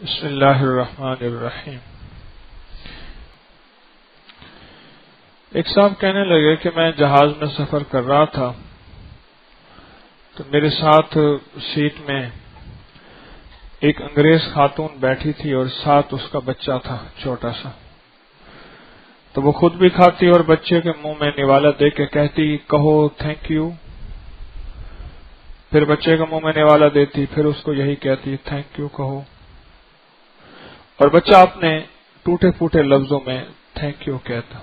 بسم اللہ الرحمن الرحیم۔ ایک صاحب کہنے لگے کہ میں جہاز میں سفر کر رہا تھا تو میرے ساتھ سیٹ میں ایک انگریز خاتون بیٹھی تھی اور ساتھ اس کا بچہ تھا چھوٹا سا، تو وہ خود بھی کھاتی اور بچے کے منہ میں نوالا دے کے کہتی کہو تھینک یو، پھر بچے کے منہ میں نوالا دیتی، پھر اس کو یہی کہتی تھینک یو کہو، اور بچہ اپنے ٹوٹے پھوٹے لفظوں میں تھینک یو کہتا۔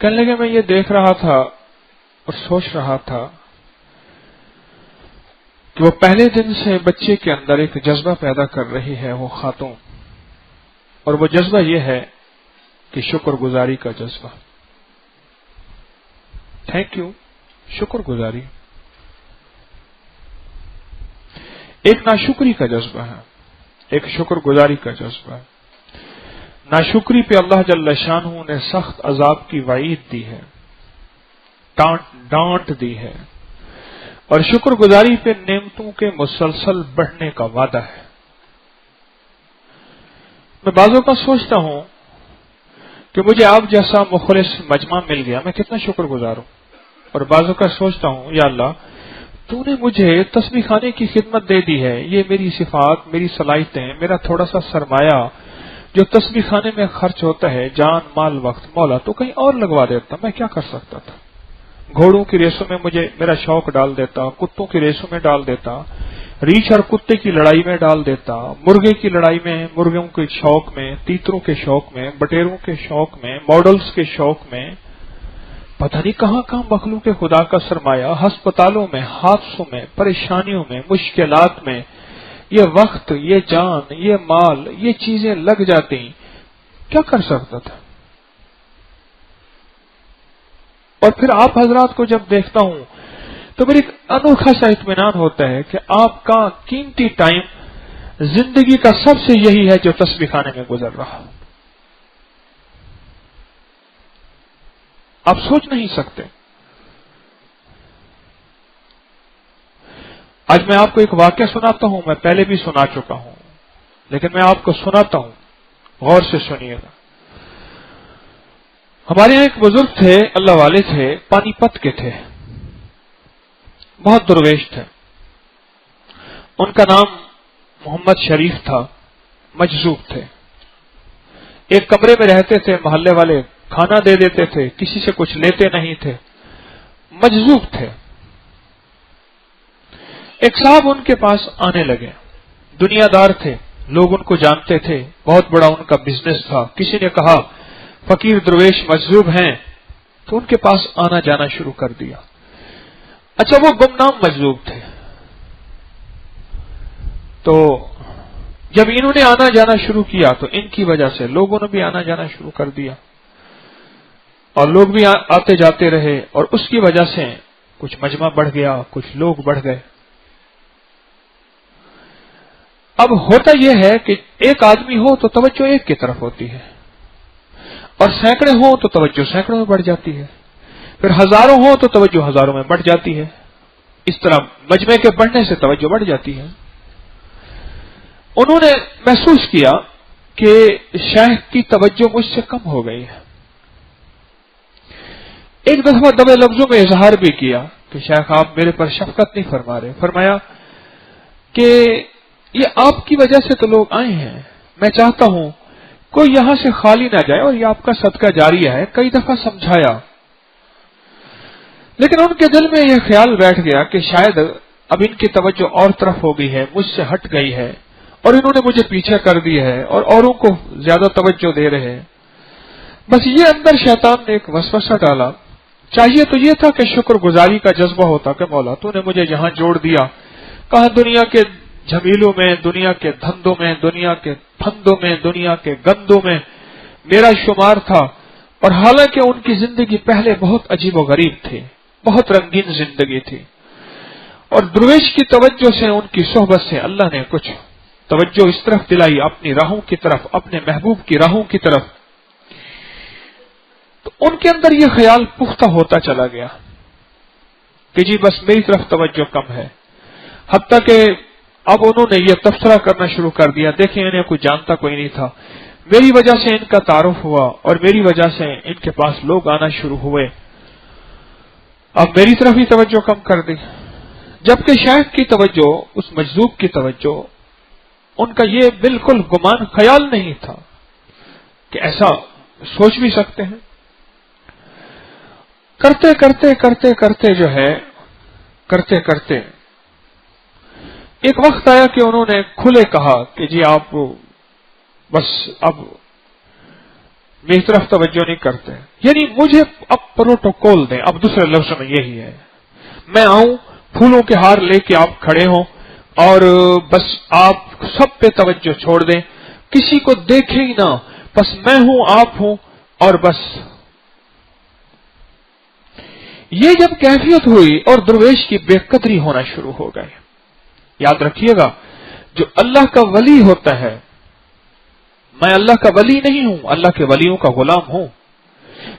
کہنے لگے میں یہ دیکھ رہا تھا اور سوچ رہا تھا کہ وہ پہلے دن سے بچے کے اندر ایک جذبہ پیدا کر رہی ہے وہ خاتون، اور وہ جذبہ یہ ہے کہ شکر گزاری کا جذبہ۔ تھینک یو، شکر گزاری، ایک ناشکری کا جذبہ ہے، ایک شکر گزاری کا جذبہ ہے۔ ناشکری پہ اللہ جل شانہ نے سخت عذاب کی وعید دی ہے، ڈانٹ دی ہے، اور شکر گزاری پہ نعمتوں کے مسلسل بڑھنے کا وعدہ ہے۔ میں بعضوں کا سوچتا ہوں کہ مجھے آپ جیسا مخلص مجمع مل گیا، میں کتنا شکر گزار ہوں، اور بعضوں کا سوچتا ہوں یا اللہ تو نے مجھے تسبیح خانے کی خدمت دے دی ہے، یہ میری صفات، میری صلاحیتیں، میرا تھوڑا سا سرمایہ جو تسبیح خانے میں خرچ ہوتا ہے، جان مال وقت، مولا تو کہیں اور لگوا دیتا، میں کیا کر سکتا تھا؟ گھوڑوں کی ریسوں میں مجھے میرا شوق ڈال دیتا، کتوں کی ریسوں میں ڈال دیتا، ریچھ اور کتے کی لڑائی میں ڈال دیتا، مرغے کی لڑائی میں، مرغوں کے شوق میں، تیتروں کے شوق میں، بٹیروں کے شوق میں، ماڈلز کے شوق میں، پتہ نہیں کہاں کہاں مخلوق خدا کا سرمایہ، ہسپتالوں میں، حادثوں میں، پریشانیوں میں، مشکلات میں، یہ وقت، یہ جان، یہ مال، یہ چیزیں لگ جاتی، کیا کر سکتا تھا؟ اور پھر آپ حضرات کو جب دیکھتا ہوں تو میرے ایک انوکھا سا اطمینان ہوتا ہے کہ آپ کا قیمتی ٹائم زندگی کا سب سے یہی ہے جو تسبیح خانے میں گزر رہا۔ آپ سوچ نہیں سکتے۔ آج میں آپ کو ایک واقعہ سناتا ہوں، میں پہلے بھی سنا چکا ہوں لیکن میں آپ کو سناتا ہوں، غور سے سنیے گا۔ ہمارے یہاں ایک بزرگ تھے، اللہ والے تھے، پانی پت کے تھے، بہت درویش تھے۔ ان کا نام محمد شریف تھا، مجذوب تھے، ایک کمرے میں رہتے تھے، محلے والے کھانا دے دیتے تھے، کسی سے کچھ لیتے نہیں تھے، مجذوب تھے۔ ایک صاحب ان کے پاس آنے لگے، دنیا دار تھے، لوگ ان کو جانتے تھے، بہت بڑا ان کا بزنس تھا۔ کسی نے کہا فقیر درویش مجذوب ہیں تو ان کے پاس آنا جانا شروع کر دیا۔ اچھا وہ گمنام مجذوب تھے، تو جب انہوں نے آنا جانا شروع کیا تو ان کی وجہ سے لوگوں نے بھی آنا جانا شروع کر دیا، اور لوگ بھی آتے جاتے رہے، اور اس کی وجہ سے کچھ مجمع بڑھ گیا، کچھ لوگ بڑھ گئے۔ اب ہوتا یہ ہے کہ ایک آدمی ہو تو توجہ ایک کی طرف ہوتی ہے، اور سینکڑے ہوں تو توجہ سینکڑوں میں بڑھ جاتی ہے، پھر ہزاروں ہوں تو توجہ ہزاروں میں بڑھ جاتی ہے، اس طرح مجمع کے بڑھنے سے توجہ بڑھ جاتی ہے۔ انہوں نے محسوس کیا کہ شیخ کی توجہ مجھ سے کم ہو گئی ہے۔ ایک دفعہ دبے لفظوں میں اظہار بھی کیا کہ شیخ آپ میرے پر شفقت نہیں فرما رہے۔ فرمایا کہ یہ آپ کی وجہ سے تو لوگ آئے ہیں، میں چاہتا ہوں کوئی یہاں سے خالی نہ جائے، اور یہ آپ کا صدقہ جاریہ ہے۔ کئی دفعہ سمجھایا، لیکن ان کے دل میں یہ خیال بیٹھ گیا کہ شاید اب ان کی توجہ اور طرف ہو گئی ہے، مجھ سے ہٹ گئی ہے، اور انہوں نے مجھے پیچھے کر دی ہے اور اوروں کو زیادہ توجہ دے رہے ہیں۔ بس یہ اندر شیطان نے ایک وسوسہ ڈالا، چاہیے تو یہ تھا کہ شکر گزاری کا جذبہ ہوتا کہ مولا تو نے مجھے یہاں جوڑ دیا، کہاں دنیا کے جھمیلوں میں، دنیا کے دھندوں میں، دنیا کے پھندوں میں، دنیا کے گندوں میں میرا شمار تھا، اور حالانکہ ان کی زندگی پہلے بہت عجیب و غریب تھی، بہت رنگین زندگی تھی، اور درویش کی توجہ سے، ان کی صحبت سے اللہ نے کچھ توجہ اس طرف دلائی، اپنی راہوں کی طرف، اپنے محبوب کی راہوں کی طرف۔ تو ان کے اندر یہ خیال پختہ ہوتا چلا گیا کہ جی بس میری طرف توجہ کم ہے، حتیٰ کہ اب انہوں نے یہ تبصرہ کرنا شروع کر دیا، دیکھیں انہیں کوئی جانتا کوئی نہیں تھا، میری وجہ سے ان کا تعارف ہوا اور میری وجہ سے ان کے پاس لوگ آنا شروع ہوئے، اب میری طرف ہی توجہ کم کر دی، جبکہ شیخ کی توجہ، اس مجذوب کی توجہ، ان کا یہ بالکل گمان خیال نہیں تھا کہ ایسا سوچ بھی سکتے ہیں۔ کرتے کرتے کرتے کرتے جو ہے، کرتے کرتے ایک وقت آیا کہ انہوں نے کھلے کہا کہ جی آپ بس اب میری طرف توجہ نہیں کرتے، یعنی مجھے اب پروٹوکول دیں، اب دوسرے لفظوں میں یہی ہے، میں آؤں پھولوں کے ہار لے کے آپ کھڑے ہوں اور بس آپ سب پہ توجہ چھوڑ دیں، کسی کو دیکھیں ہی نہ، بس میں ہوں آپ ہوں اور بس۔ یہ جب کیفیت ہوئی اور درویش کی بے قدری ہونا شروع ہو گئے۔ یاد رکھیے گا، جو اللہ کا ولی ہوتا ہے، میں اللہ کا ولی نہیں ہوں، اللہ کے ولیوں کا غلام ہوں،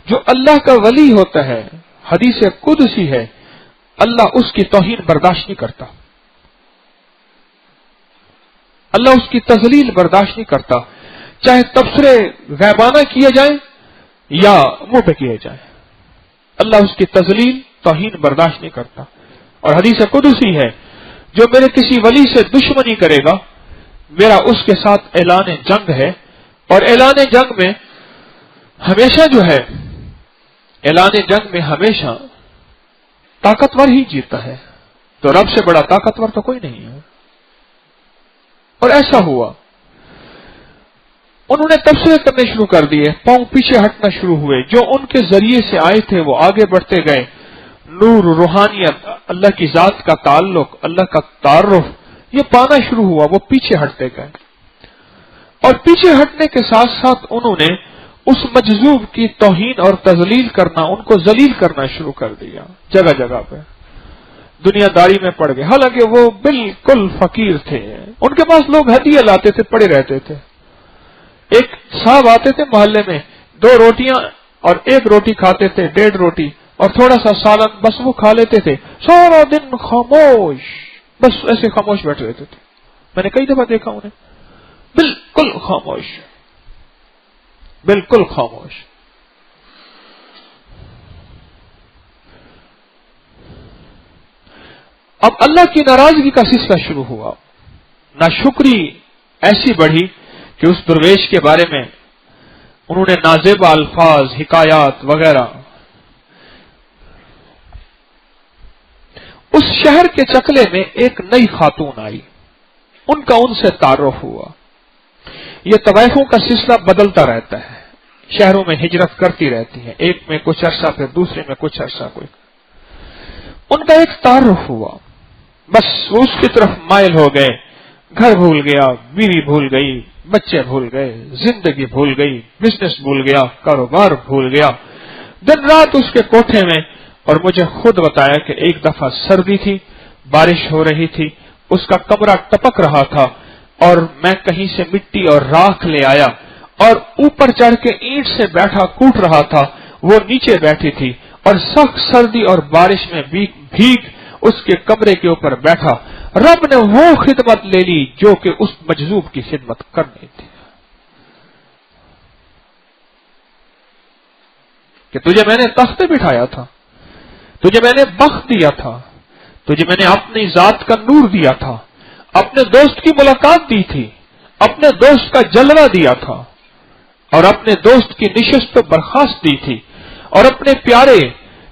جو اللہ کا ولی ہوتا ہے، حدیث قدسی ہے، اللہ اس کی توہین برداشت نہیں کرتا، اللہ اس کی تذلیل برداشت نہیں کرتا، چاہے تبصرے غیبانہ کیے جائیں یا منہ پہ کیے جائیں، اللہ اس کی تذلیل توہین برداشت نہیں کرتا۔ اور حدیث قدسی ہے، جو میرے کسی ولی سے دشمنی کرے گا، میرا اس کے ساتھ اعلان جنگ ہے، اور اعلان جنگ میں ہمیشہ جو ہے، اعلان جنگ میں ہمیشہ طاقتور ہی جیتا ہے، تو رب سے بڑا طاقتور تو کوئی نہیں ہے۔ اور ایسا ہوا، انہوں نے تبصرے کرنے شروع کر دیے، پاؤں پیچھے ہٹنا شروع ہوئے، جو ان کے ذریعے سے آئے تھے وہ آگے بڑھتے گئے، نور، روحانیت، اللہ کی ذات کا تعلق، اللہ کا تعارف یہ پانا شروع ہوا، وہ پیچھے ہٹتے گئے، اور پیچھے ہٹنے کے ساتھ ساتھ انہوں نے اس مجذوب کی توہین اور تذلیل کرنا، ان کو ذلیل کرنا شروع کر دیا، جگہ جگہ پہ دنیا داری میں پڑ گئے، حالانکہ وہ بالکل فقیر تھے، ان کے پاس لوگ ہدیہ لاتے تھے، پڑے رہتے تھے، ایک صاحب آتے تھے محلے میں، 2 روٹیاں اور 1 روٹی کھاتے تھے، 1.5 روٹی اور تھوڑا سا سالن، بس وہ کھا لیتے تھے، سارا دن خاموش، بس ایسے خاموش بیٹھے رہتے تھے، میں نے کئی دفعہ دیکھا انہیں بالکل خاموش، بالکل خاموش۔ اب اللہ کی ناراضگی کا سلسلہ شروع ہوا، ناشکری ایسی بڑھی کہ اس درویش کے بارے میں انہوں نے نازیبا الفاظ، حکایات وغیرہ، اس شہر کے چکلے میں ایک نئی خاتون آئی، ان کا ان سے تعارف ہوا، یہ طوائفوں کا سلسلہ بدلتا رہتا ہے، شہروں میں ہجرت کرتی رہتی ہیں، ایک میں کچھ عرصہ پھر دوسرے میں کچھ عرصہ، کوئی ان کا ایک تعارف ہوا، بس وہ اس کی طرف مائل ہو گئے، گھر بھول گیا، بیوی بھول گئی، بچے بھول گئے، زندگی بھول گئی، بزنس بھول گیا، کاروبار بھول گیا، دن رات اس کے کوٹھے میں، اور مجھے خود بتایا کہ ایک دفعہ سردی تھی، بارش ہو رہی تھی، اس کا کمرہ ٹپک رہا تھا، اور میں کہیں سے مٹی اور راکھ لے آیا اور اوپر چڑھ کے اینٹ سے بیٹھا کوٹ رہا تھا، وہ نیچے بیٹھی تھی اور سخت سردی اور بارش میں بھیگ اس کے کمرے کے اوپر بیٹھا، رب نے وہ خدمت لے لی جو کہ اس مجذوب کی خدمت کرنی تھی، کہ تجھے میں نے تخت پہ بٹھایا تھا، تجھے میں نے بخت دیا تھا، تجھے میں نے اپنی ذات کا نور دیا تھا، اپنے دوست کی ملاقات دی تھی، اپنے دوست کا جلوہ دیا تھا، اور اپنے دوست کی نشست و برخاست دی تھی، اور اپنے پیارے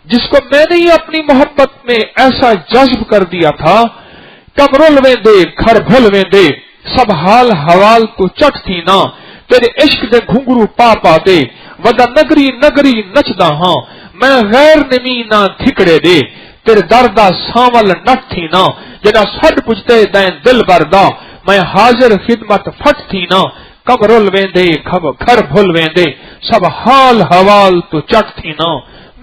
جس کو میں نے ہی اپنی محبت میں ایسا جذب کر دیا تھا، کمرل میں دے گھر بھول میں دے، سب حال حوال تو چٹ تھی نا، تیرے عشق دے گھنگرو پا پا دے، ودا نگری نگری نچدا ہاں، میں غیر نمی نہ دھکڑے دے، تیرے دردہ ساول نٹ تھی نا، جنا سڈ پجتے دیں دل بردا، میں حاضر خدمت پھٹ تھی نا، کب رول ویندے کب گھر بھول ویندے، سب حال حوال تو چٹ تھی نا،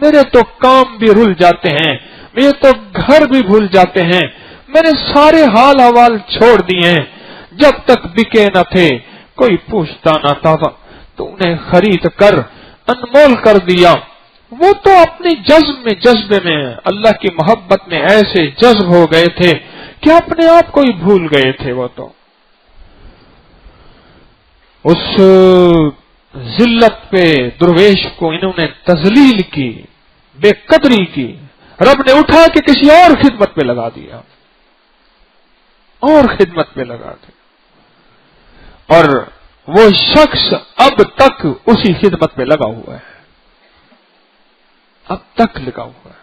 میرے تو کام بھی رل جاتے ہیں، میرے تو گھر بھی بھول جاتے ہیں، میں نے سارے حال حوال چھوڑ دیے ہیں، جب تک بکے نہ تھے کوئی پوچھتا نہ تھا، تو انہیں خرید کر انمول کر دیا۔ وہ تو اپنی جذبے میں اللہ کی محبت میں ایسے جذب ہو گئے تھے کہ اپنے آپ کو ہی بھول گئے تھے. وہ تو اس ذلت پہ درویش کو انہوں نے تذلیل کی، بے قدری کی. رب نے اٹھا کے کسی اور خدمت پہ لگا دیا، اور خدمت پہ لگا دیا، اور وہ شخص اب تک اسی خدمت پہ لگا ہوا ہے، اب تک لگا ہوا ہے.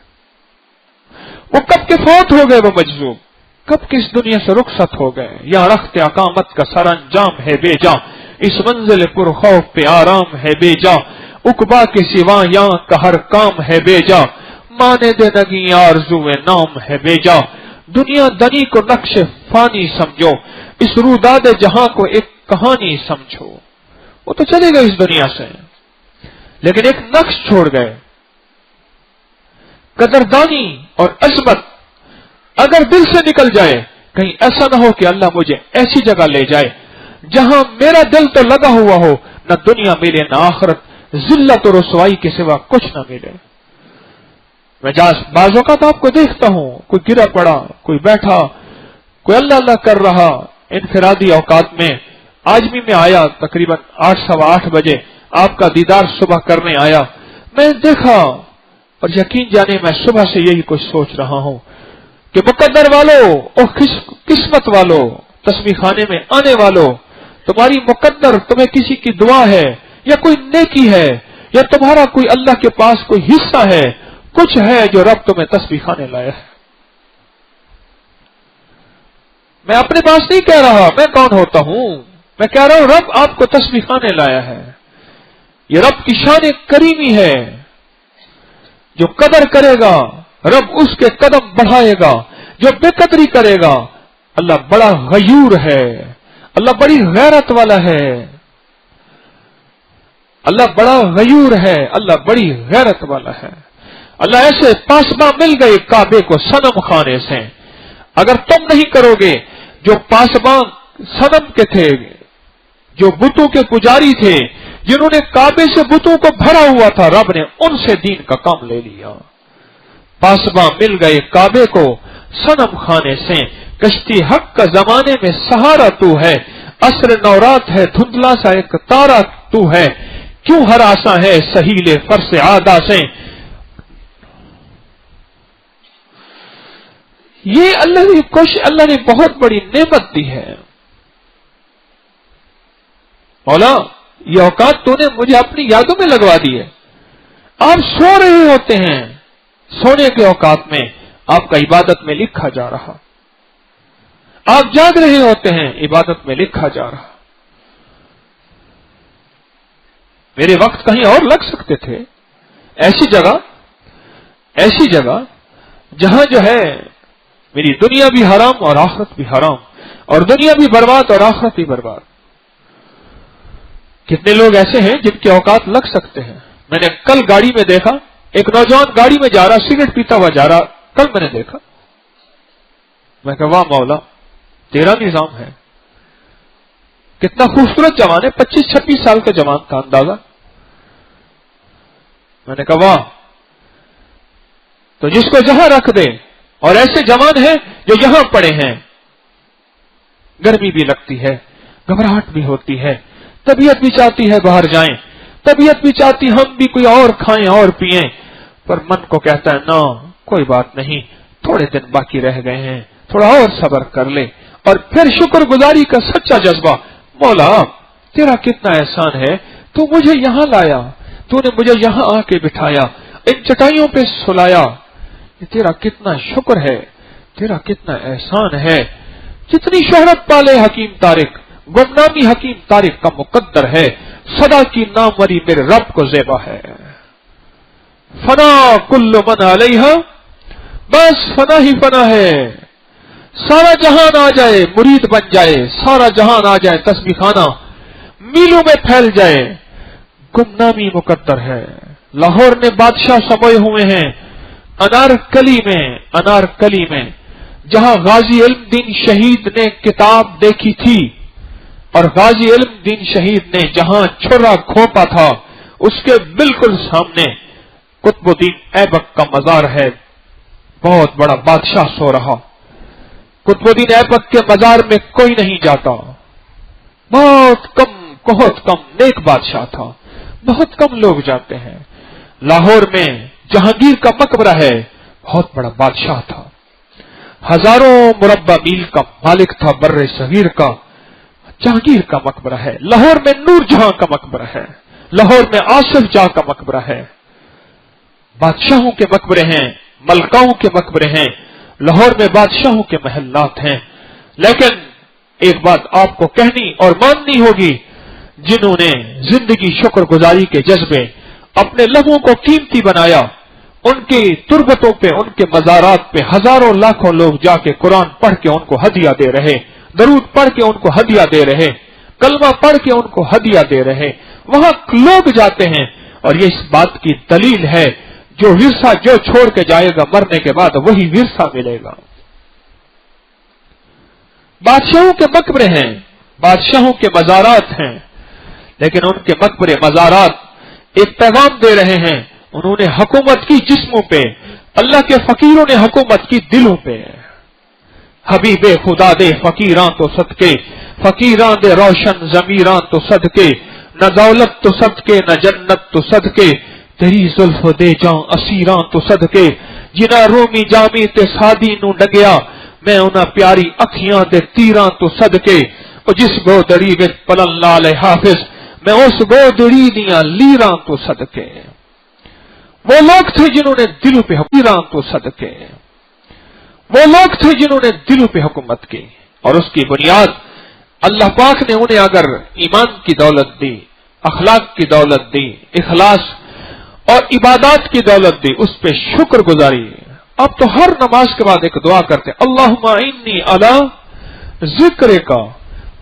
وہ کب کے فوت ہو گئے، وہ مجذوب کب کس دنیا سے رخصت ہو گئے. یا رخت اقامت کا سر انجام ہے بے جا، اس منزل پر خوف پہ آرام ہے بے جا. عقبا کے سوا یہاں کا ہر کام ہے بے جا، مانے دے نگی آرزوئے نام ہے بے جا. دنیا دنی کو نقش فانی سمجھو، اس روداد جہاں کو ایک کہانی سمجھو. وہ تو چلے گئے اس دنیا سے، لیکن ایک نقش چھوڑ گئے. قدردانی اور عظمت اگر دل سے نکل جائے، کہیں ایسا نہ ہو کہ اللہ مجھے ایسی جگہ لے جائے جہاں میرا دل تو لگا ہوا ہو، نہ دنیا ملے نہ آخرت، ذلت و رسوائی کے سوا کچھ نہ ملے. میں بعض اوقات آپ کو دیکھتا ہوں، کوئی گرا پڑا، کوئی بیٹھا، کوئی اللہ اللہ کر رہا انفرادی اوقات میں. آج بھی میں آیا تقریباً 8 سوا 8 بجے، آپ کا دیدار صبح کرنے آیا. میں دیکھا اور یقین جانے میں صبح سے یہی کچھ سوچ رہا ہوں کہ مقدر والو اور قسمت والو، تسبیح خانے میں آنے والو، تمہاری مقدر تمہیں کسی کی دعا ہے یا کوئی نیکی ہے یا تمہارا کوئی اللہ کے پاس کوئی حصہ ہے، کچھ ہے جو رب تمہیں تسبیح خانے لایا ہے. میں اپنے پاس نہیں کہہ رہا میں کون ہوتا ہوں، میں کہہ رہا ہوں رب آپ کو تسبیح خانے لایا ہے. یہ رب کی شان کریمی ہے. جو قدر کرے گا رب اس کے قدم بڑھائے گا، جو بے قدری کرے گا اللہ بڑا غیور ہے، اللہ بڑی غیرت والا ہے، اللہ بڑا غیور ہے، اللہ بڑی غیرت والا ہے. اللہ ایسے پاسباں مل گئے کعبے کو صنم خانے سے. اگر تم نہیں کرو گے، جو پاسباں صنم کے تھے، جو بتوں کے پجاری تھے، جنہوں نے کعبے سے بتوں کو بھرا ہوا تھا، رب نے ان سے دین کا کام لے لیا. پاسباں مل گئے کعبے کو صنم خانے سے. کشتی حق کا زمانے میں سہارا تو ہے، عصر نورات ہے دھندلا سا ایک تارا تو ہے، کیوں ہراساں ہے سہیل فرس عادا سے. یہ اللہ نے بہت بڑی نعمت دی ہے. مولا یہ اوقات تو نے مجھے اپنی یادوں میں لگوا دی ہے. آپ سو رہے ہوتے ہیں، سونے کے اوقات میں آپ کا عبادت میں لکھا جا رہا. آپ جاگ رہے ہوتے ہیں، عبادت میں لکھا جا رہا. میرے وقت کہیں اور لگ سکتے تھے. ایسی جگہ جہاں جو ہے میری دنیا بھی حرام اور آخرت بھی حرام، اور دنیا بھی برباد اور آخرت بھی برباد. کتنے لوگ ایسے ہیں جن کے اوقات لگ سکتے ہیں. میں نے کل گاڑی میں دیکھا ایک نوجوان گاڑی میں جا رہا، سگریٹ پیتا ہوا جا رہا. کل میں نے دیکھا، میں کہا واہ مولا تیرا نظام ہے. کتنا خوبصورت جوان ہے، 25-26 سال کا جوان تھا اندازہ. میں نے کہا واہ. تو جس کو جہاں رکھ دے، اور ایسے جوان ہیں جو یہاں پڑے ہیں، گرمی بھی لگتی ہے، گھبراہٹ بھی ہوتی ہے، طبیعت بھی چاہتی ہے باہر جائیں، طبیعت بھی چاہتی ہم بھی کوئی اور کھائیں اور پئیں، پر من کو کہتا ہے نہ کوئی بات نہیں، تھوڑے دن باقی رہ گئے ہیں، تھوڑا اور صبر کر لے. اور پھر شکر گزاری کا سچا جذبہ، مولا تیرا کتنا احسان ہے، تو مجھے یہاں لایا، تو نے مجھے یہاں آ کے بٹھایا، ان چٹائیوں پہ سلایا. یہ تیرا کتنا شکر ہے، تیرا کتنا احسان ہے. جتنی شہرت پالے حکیم طارق، گمنامی حکیم طارق کا مقدر ہے، صدا کی ناموری میرے رب کو زیبا ہے. فنا کل من علیہا، بس فنا ہی فنا ہے. سارا جہان آ جائے مرید بن جائے، سارا جہان آ جائے تسبیح خانہ میلوں میں پھیل جائے، گمنامی مقدر ہے. لاہور میں بادشاہ سموئے ہوئے ہیں انارکلی میں جہاں غازی علم دین شہید نے کتاب دیکھی تھی، اور غازی علم دین شہید نے جہاں چھرا کھوپا تھا اس کے بالکل سامنے قطب الدین ایبک کا مزار ہے. بہت بڑا بادشاہ سو رہا. قطبالدین ایبک کے مزار میں کوئی نہیں جاتا، بہت کم نیک بادشاہ تھا، بہت کم لوگ جاتے ہیں۔ لاہور میں جہانگیر کا مقبرہ ہے، بہت بڑا بادشاہ تھا، ہزاروں مربع میل کا مالک تھا بر صغیر کا، جہانگیر کا مقبرہ ہے۔ لاہور میں نور جہاں کا مقبرہ ہے، لاہور میں آصف جہاں کا مقبرہ ہے۔ بادشاہوں کے مقبرے ہیں، ملکاؤں کے مقبرے ہیں، لاہور میں بادشاہوں کے محلات ہیں۔ لیکن ایک بات آپ کو کہنی اور ماننی ہوگی، جنہوں نے زندگی شکر گزاری کے جذبے اپنے لبوں کو قیمتی بنایا، ان کی تربتوں پہ، ان کے مزارات پہ ہزاروں لاکھوں لوگ جا کے قرآن پڑھ کے ان کو ہدیہ دے رہے، درود پڑھ کے ان کو ہدیہ دے رہے، کلمہ پڑھ کے ان کو ہدیہ دے رہے، وہاں لوگ جاتے ہیں۔ اور یہ اس بات کی دلیل ہے، جو ورثہ جو چھوڑ کے جائے گا مرنے کے بعد وہی ورثہ ملے گا۔ بادشاہوں کے مقبرے ہیں، بادشاہوں کے مزارات ہیں، لیکن ان کے مقبرے مزارات ایک پیغام دے رہے ہیں۔ انہوں نے حکومت کی جسموں پہ، اللہ کے فقیروں نے حکومت کی دلوں پہ۔ حبیب خدا دے فقیراں تو صدقے، فقیراں دے روشن ضمیراں تو صدقے، نہ دولت تو صدقے نہ جنت تو صدقے، تیری زلف دے جاں اسیراں تو صدقے، جنہ رومی جامی تے سادی نو ڈگیا، میں انہاں پیاری اکھیاں تے تیراں تو صدقے، او جس گودڑی وچ پلن لال حافظ، میں اس گودڑی دیاں لیراں تو صدقے۔ وہ لوگ تھے جنہوں نے دلوں پہ حکیراں تو صدقے، وہ لوگ تھے جنہوں نے دلوں پہ حکومت کی، اور اس کی بنیاد اللہ پاک نے انہیں اگر ایمان کی دولت دی، اخلاق کی دولت دی، اخلاص اور عبادات کی دولت دی، اس پہ شکر گزاری۔ اب تو ہر نماز کے بعد ایک دعا کرتے ہیں، اللہم اعنی علی ذکرک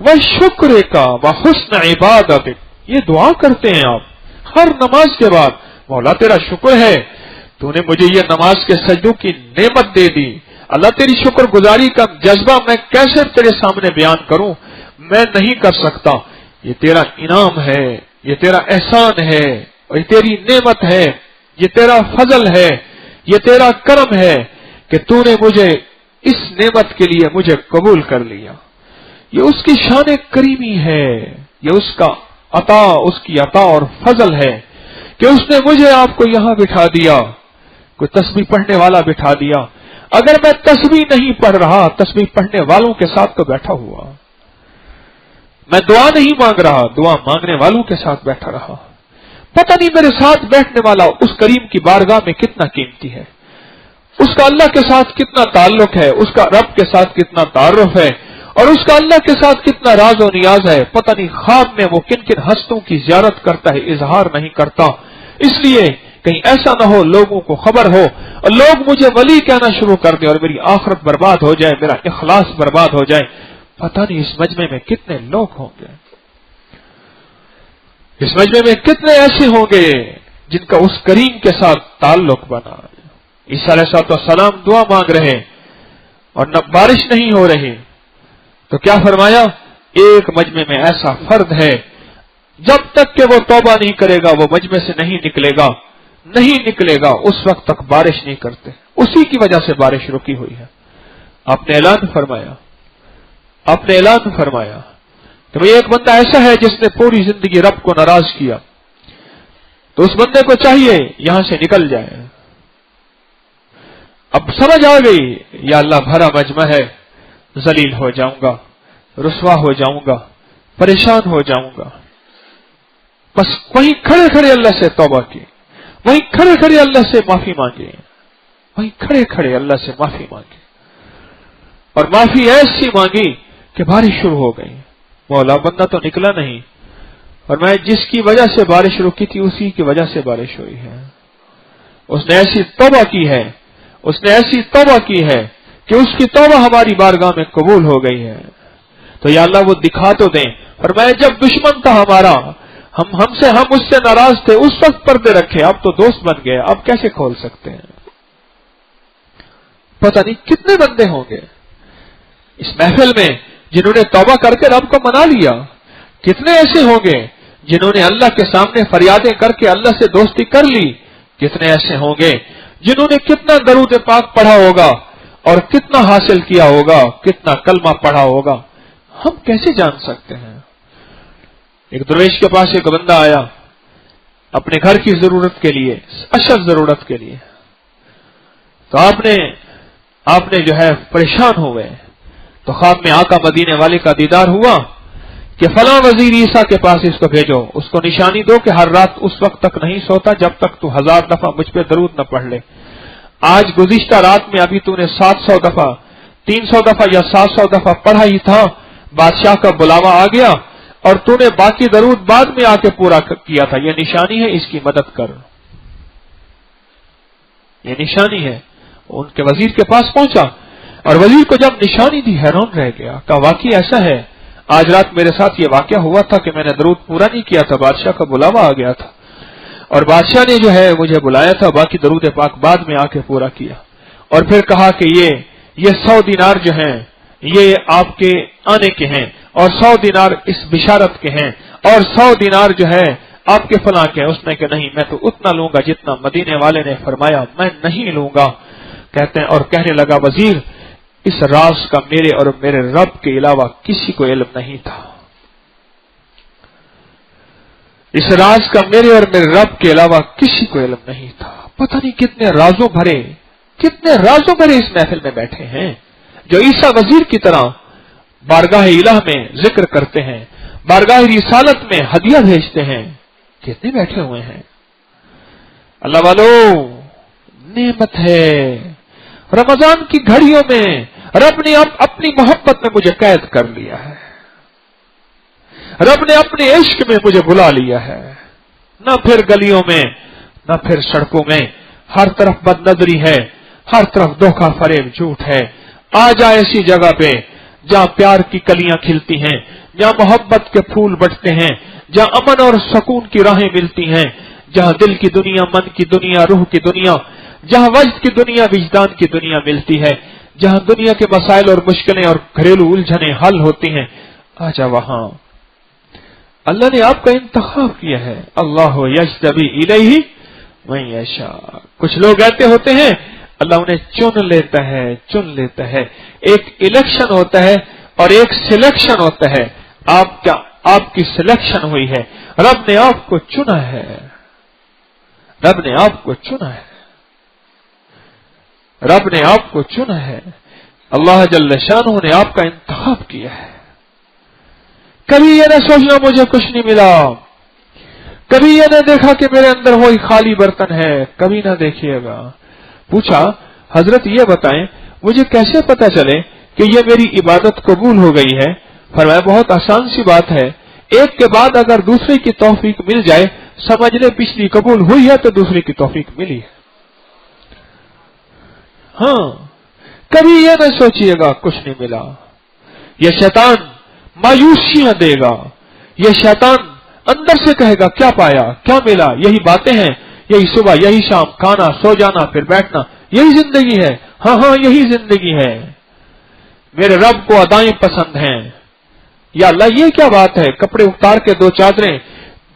و شکرک و حسن عبادتک، یہ دعا کرتے ہیں آپ ہر نماز کے بعد۔ مولا تیرا شکر ہے، تو نے مجھے یہ نماز کے سجدوں کی نعمت دے دی، اللہ تیری شکر گزاری کا جذبہ میں کیسے تیرے سامنے بیان کروں، میں نہیں کر سکتا، یہ تیرا انعام ہے، یہ تیرا احسان ہے، اور یہ تیری نعمت ہے، یہ تیرا فضل ہے، یہ تیرا کرم ہے کہ تو نے مجھے اس نعمت کے لیے مجھے قبول کر لیا۔ یہ اس کی شان کریمی ہے، یہ اس کا عطا، اس کی عطا اور فضل ہے کہ اس نے مجھے آپ کو یہاں بٹھا دیا، کوئی تسبیح پڑھنے والا بٹھا دیا۔ اگر میں تسبیح نہیں پڑھ رہا، تسبیح پڑھنے والوں کے ساتھ تو بیٹھا ہوا، میں دعا نہیں مانگ رہا، دعا مانگنے والوں کے ساتھ بیٹھا رہا، پتہ نہیں میرے ساتھ بیٹھنے والا اس کریم کی بارگاہ میں کتنا قیمتی ہے، اس کا اللہ کے ساتھ کتنا تعلق ہے، اس کا رب کے ساتھ کتنا تعارف ہے، اور اس کا اللہ کے ساتھ کتنا راز و نیاز ہے۔ پتہ نہیں خواب میں وہ کن کن ہستوں کی زیارت کرتا ہے، اظہار نہیں کرتا، اس لیے کہیں ایسا نہ ہو لوگوں کو خبر ہو اور لوگ مجھے ولی کہنا شروع کر دیں اور میری آخرت برباد ہو جائے، میرا اخلاص برباد ہو جائے۔ پتہ نہیں اس مجمع میں کتنے لوگ ہوں گے، اس مجمع میں کتنے ایسے ہوں گے جن کا اس کریم کے ساتھ تعلق بنا۔ عیسیٰ علیہ السلام دعا مانگ رہے اور نہ بارش نہیں ہو رہی، تو کیا فرمایا؟ ایک مجمع میں ایسا فرد ہے جب تک کہ وہ توبہ نہیں کرے گا وہ مجمع سے نہیں نکلے گا، نہیں نکلے گا، اس وقت تک بارش نہیں کرتے، اسی کی وجہ سے بارش رکی ہوئی ہے۔ آپ نے اعلان فرمایا کہ بھئی ایک بندہ ایسا ہے جس نے پوری زندگی رب کو ناراض کیا، تو اس بندے کو چاہیے یہاں سے نکل جائے۔ اب سمجھ آ گئی، یا اللہ بھرا مجمع ہے، ذلیل ہو جاؤں گا، رسوا ہو جاؤں گا، پریشان ہو جاؤں گا۔ بس وہیں کھڑے کھڑے اللہ سے توبہ کی، وہیں کھڑے کھڑے اللہ سے معافی مانگے، وہیں کھڑے کھڑے اللہ سے معافی مانگے، اور معافی ایسی مانگی کہ بارش شروع ہو گئی۔ مولا بندہ تو نکلا نہیں، اور میں جس کی وجہ سے بارش رکی تھی اسی کی وجہ سے بارش ہوئی ہے۔ اس نے ایسی توبہ کی ہے، اس نے ایسی توبہ کی ہے کہ اس کی توبہ ہماری بارگاہ میں قبول ہو گئی ہے۔ تو یا اللہ وہ دکھا تو دیں، اور میں جب دشمن تھا ہمارا، ہم اس سے ناراض تھے، اس وقت پردے رکھے، اب تو دوست بن گئے، اب کیسے کھول سکتے ہیں؟ پتہ نہیں کتنے بندے ہوں گے اس محفل میں جنہوں نے توبہ کر کے رب کو منا لیا، کتنے ایسے ہوں گے جنہوں نے اللہ کے سامنے فریادیں کر کے اللہ سے دوستی کر لی، کتنے ایسے ہوں گے جنہوں نے کتنا درود پاک پڑھا ہوگا اور کتنا حاصل کیا ہوگا، کتنا کلمہ پڑھا ہوگا، ہم کیسے جان سکتے ہیں؟ ایک درویش کے پاس ایک بندہ آیا اپنے گھر کی ضرورت کے لیے، اشد ضرورت کے لیے، تو آپ نے جو ہے پریشان ہوئے، تو خواب میں آقا مدینے والے کا دیدار ہوا کہ فلاں وزیر عیسیٰ کے پاس اس کو بھیجو، اس کو نشانی دو کہ ہر رات اس وقت تک نہیں سوتا جب تک تو 1000 دفعہ مجھ پہ درود نہ پڑھ لے۔ آج گزشتہ رات میں ابھی تو نے 700 دفعہ 300 دفعہ یا 700 دفعہ پڑھا ہی تھا، بادشاہ کا بلاوا آ گیا اور تو نے باقی درود بعد میں آ کے پورا کیا تھا، یہ نشانی ہے، اس کی مدد کر، یہ نشانی ہے۔ ان کے وزیر کے پاس پہنچا اور وزیر کو جب نشانی دی حیران رہ گیا، کہا واقعی ایسا ہے، آج رات میرے ساتھ یہ واقعہ ہوا تھا کہ میں نے درود پورا نہیں کیا تھا، بادشاہ کا بلاوا آ گیا تھا اور بادشاہ نے جو ہے مجھے بلایا تھا، باقی درود پاک بعد میں آ کے پورا کیا۔ اور پھر کہا کہ یہ 100 دینار جو ہیں یہ آپ کے آنے کے ہیں، اور 100 دینار اس بشارت کے ہیں، اور 100 دینار جو ہے آپ کے فلاں کے ہیں۔ اس نے کہ نہیں، میں تو اتنا لوں گا جتنا مدینے والے نے فرمایا، میں نہیں لوں گا۔ کہتے ہیں اور کہنے لگا وزیر، اس راز کا میرے اور میرے رب کے علاوہ کسی کو علم نہیں تھا، اس راز کا میرے اور میرے رب کے علاوہ کسی کو علم نہیں تھا۔ پتہ نہیں کتنے رازوں بھرے اس محفل میں بیٹھے ہیں جو عیسیٰ وزیر کی طرح بارگاہ الہ میں ذکر کرتے ہیں، بارگاہ رسالت میں ہدیہ بھیجتے ہیں، کتنے بیٹھے ہوئے ہیں۔ اللہ والو، نعمت ہے، رمضان کی گھڑیوں میں رب نے اپنی محبت میں مجھے قید کر لیا ہے، رب نے اپنے عشق میں مجھے بلا لیا ہے، نہ پھر گلیوں میں نہ پھر سڑکوں میں، ہر طرف بد نظری ہے، ہر طرف دھوکہ فریب جھوٹ ہے۔ آ جائے ایسی جگہ پہ جہاں پیار کی کلیاں کھلتی ہیں، جہاں محبت کے پھول بٹتے ہیں، جہاں امن اور سکون کی راہیں ملتی ہیں، جہاں دل کی دنیا، من کی دنیا، روح کی دنیا، جہاں وجد کی دنیا، وجدان کی دنیا ملتی ہے، جہاں دنیا کے مسائل اور مشکلیں اور گھریلو الجھنیں حل ہوتی ہیں، آجا وہاں۔ اللہ نے آپ کا انتخاب کیا ہے، اللہ یجتبی الیہ من یشاء۔ کچھ لوگ ایسے ہوتے ہیں اللہ انہیں چن لیتا ہے۔ ایک الیکشن ہوتا ہے اور ایک سلیکشن ہوتا ہے۔ آپ کی سلیکشن ہوئی ہے، رب نے آپ کو چنا ہے، رب نے آپ کو چنا ہے، اللہ جل شانہ نے آپ کا انتخاب کیا ہے۔ کبھی یہ نہ سوچنا مجھے کچھ نہیں ملا، کبھی یہ نہ دیکھا کہ میرے اندر وہی خالی برتن ہے، کبھی نہ دیکھیے گا۔ پوچھا حضرت یہ بتائیں مجھے کیسے پتا چلے کہ یہ میری عبادت قبول ہو گئی ہے؟ فرمایا بہت آسان سی بات ہے، ایک کے بعد اگر دوسرے کی توفیق مل جائے سمجھ لے پچھلی قبول ہوئی ہے تو دوسرے کی توفیق ملی ہے۔ ہاں، کبھی یہ نہ سوچیے گا کچھ نہیں ملا، یہ شیطان مایوسیاں دے گا، یہ شیطان اندر سے کہے گا کیا پایا، کیا ملا، یہی باتیں ہیں، یہی صبح یہی شام، کھانا، سو جانا، پھر بیٹھنا، یہی زندگی ہے۔ ہاں یہی زندگی ہے، میرے رب کو ادائیں پسند ہیں۔ یا اللہ یہ کیا بات ہے، کپڑے اتار کے 2 چادریں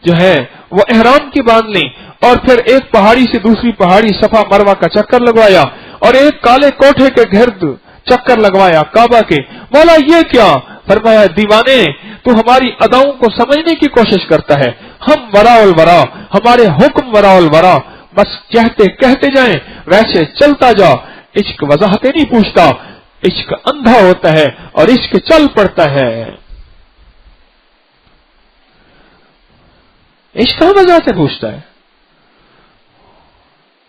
جو ہے وہ احرام کی باندھ لیں اور پھر ایک پہاڑی سے دوسری پہاڑی صفا مروہ کا چکر لگوایا اور ایک کالے کوٹھے کے گرد چکر لگوایا کعبہ کے۔ مولا یہ کیا؟ فرمایا دیوانے تو ہماری اداؤں کو سمجھنے کی کوشش کرتا ہے، ہم وراء الورا، ہمارے حکم وراء الورا، بس کہتے جائیں ویسے چلتا جا۔ عشق وضاحتیں نہیں پوچھتا، عشق اندھا ہوتا ہے اور عشق چل پڑتا ہے۔ عشق ہم وضاحتیں پوچھتا ہے،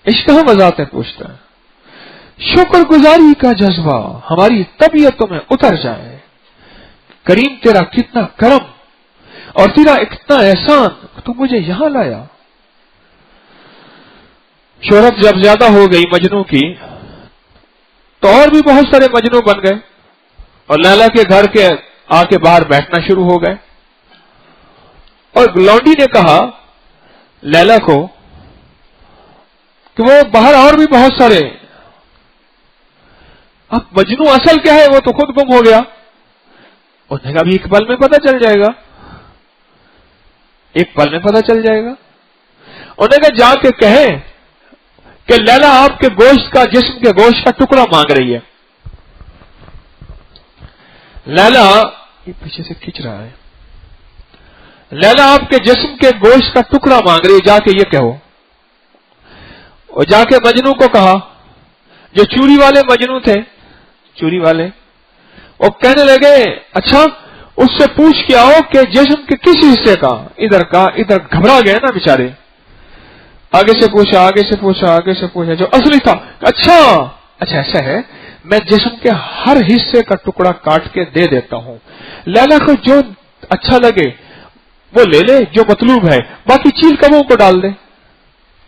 عشق ہم وضاحتیں پوچھتا ہے۔ شکر گزاری کا جذبہ ہماری طبیعتوں میں اتر جائے، کریم تیرا کتنا کرم اور تیرا اتنا احسان، تو مجھے یہاں لایا۔ شہرت جب زیادہ ہو گئی مجنوں کی تو اور بھی بہت سارے مجنوں بن گئے اور لیلا کے گھر کے آ کے باہر بیٹھنا شروع ہو گئے، اور لونڈی نے کہا لیلا کو کہ وہ باہر اور بھی بہت سارے، اب مجنوں اصل کیا ہے وہ تو خود گم ہو گیا۔ انہوں نے کہا ابھی ایک پل میں پتہ چل جائے گا، ایک پل میں پتہ چل جائے گا۔ انہوں نے کہا جا کے کہیں کہ لیلا آپ کے گوشت کا، جسم کے گوشت کا ٹکڑا مانگ رہی ہے۔ لیلا یہ پیچھے سے کھینچ رہا ہے، لیلا آپ کے جسم کے گوشت کا ٹکڑا مانگ رہی، جا کے یہ کہو. اور جا کے مجنو کو کہا، جو چوری والے مجنو تھے، چوری والے، وہ کہنے لگے اچھا اس سے پوچھ کے آؤ کہ جسم کے کس حصے کا، ادھر کا، ادھر گھبرا گئے نا بیچارے. آگے سے پوچھا، آگے سے پوچھا، آگے سے پوچھا، جو اصلی تھا، اچھا ایسا ہے، میں جسم کے ہر حصے کا ٹکڑا کاٹ کے دے دیتا ہوں، لیلا کو جو اچھا لگے وہ لے لے، جو مطلوب ہے، باقی چیل کبوں کو ڈال دے،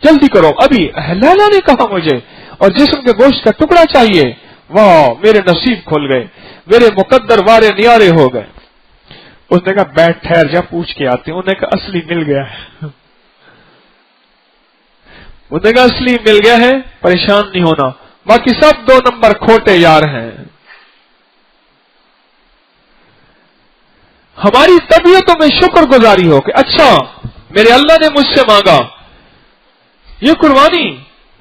جلدی کرو ابھی. لیلا نے کہا مجھے اور جسم کے گوشت کا ٹکڑا چاہیے. واہ، میرے نصیب کھل گئے، میرے مقدر وارے نیارے ہو گئے. اس نے کہا بیٹھ، ٹھہر جا، پوچھ کے آتے ہیں. انہوں نے کہا اصلی مل گیا ہے. انہوں نے کہا اصلی مل گیا ہے، پریشان نہیں ہونا، باقی سب 2 نمبر کھوٹے یار ہیں. ہماری طبیعتوں میں شکر گزاری ہو کہ اچھا میرے اللہ نے مجھ سے مانگا یہ قربانی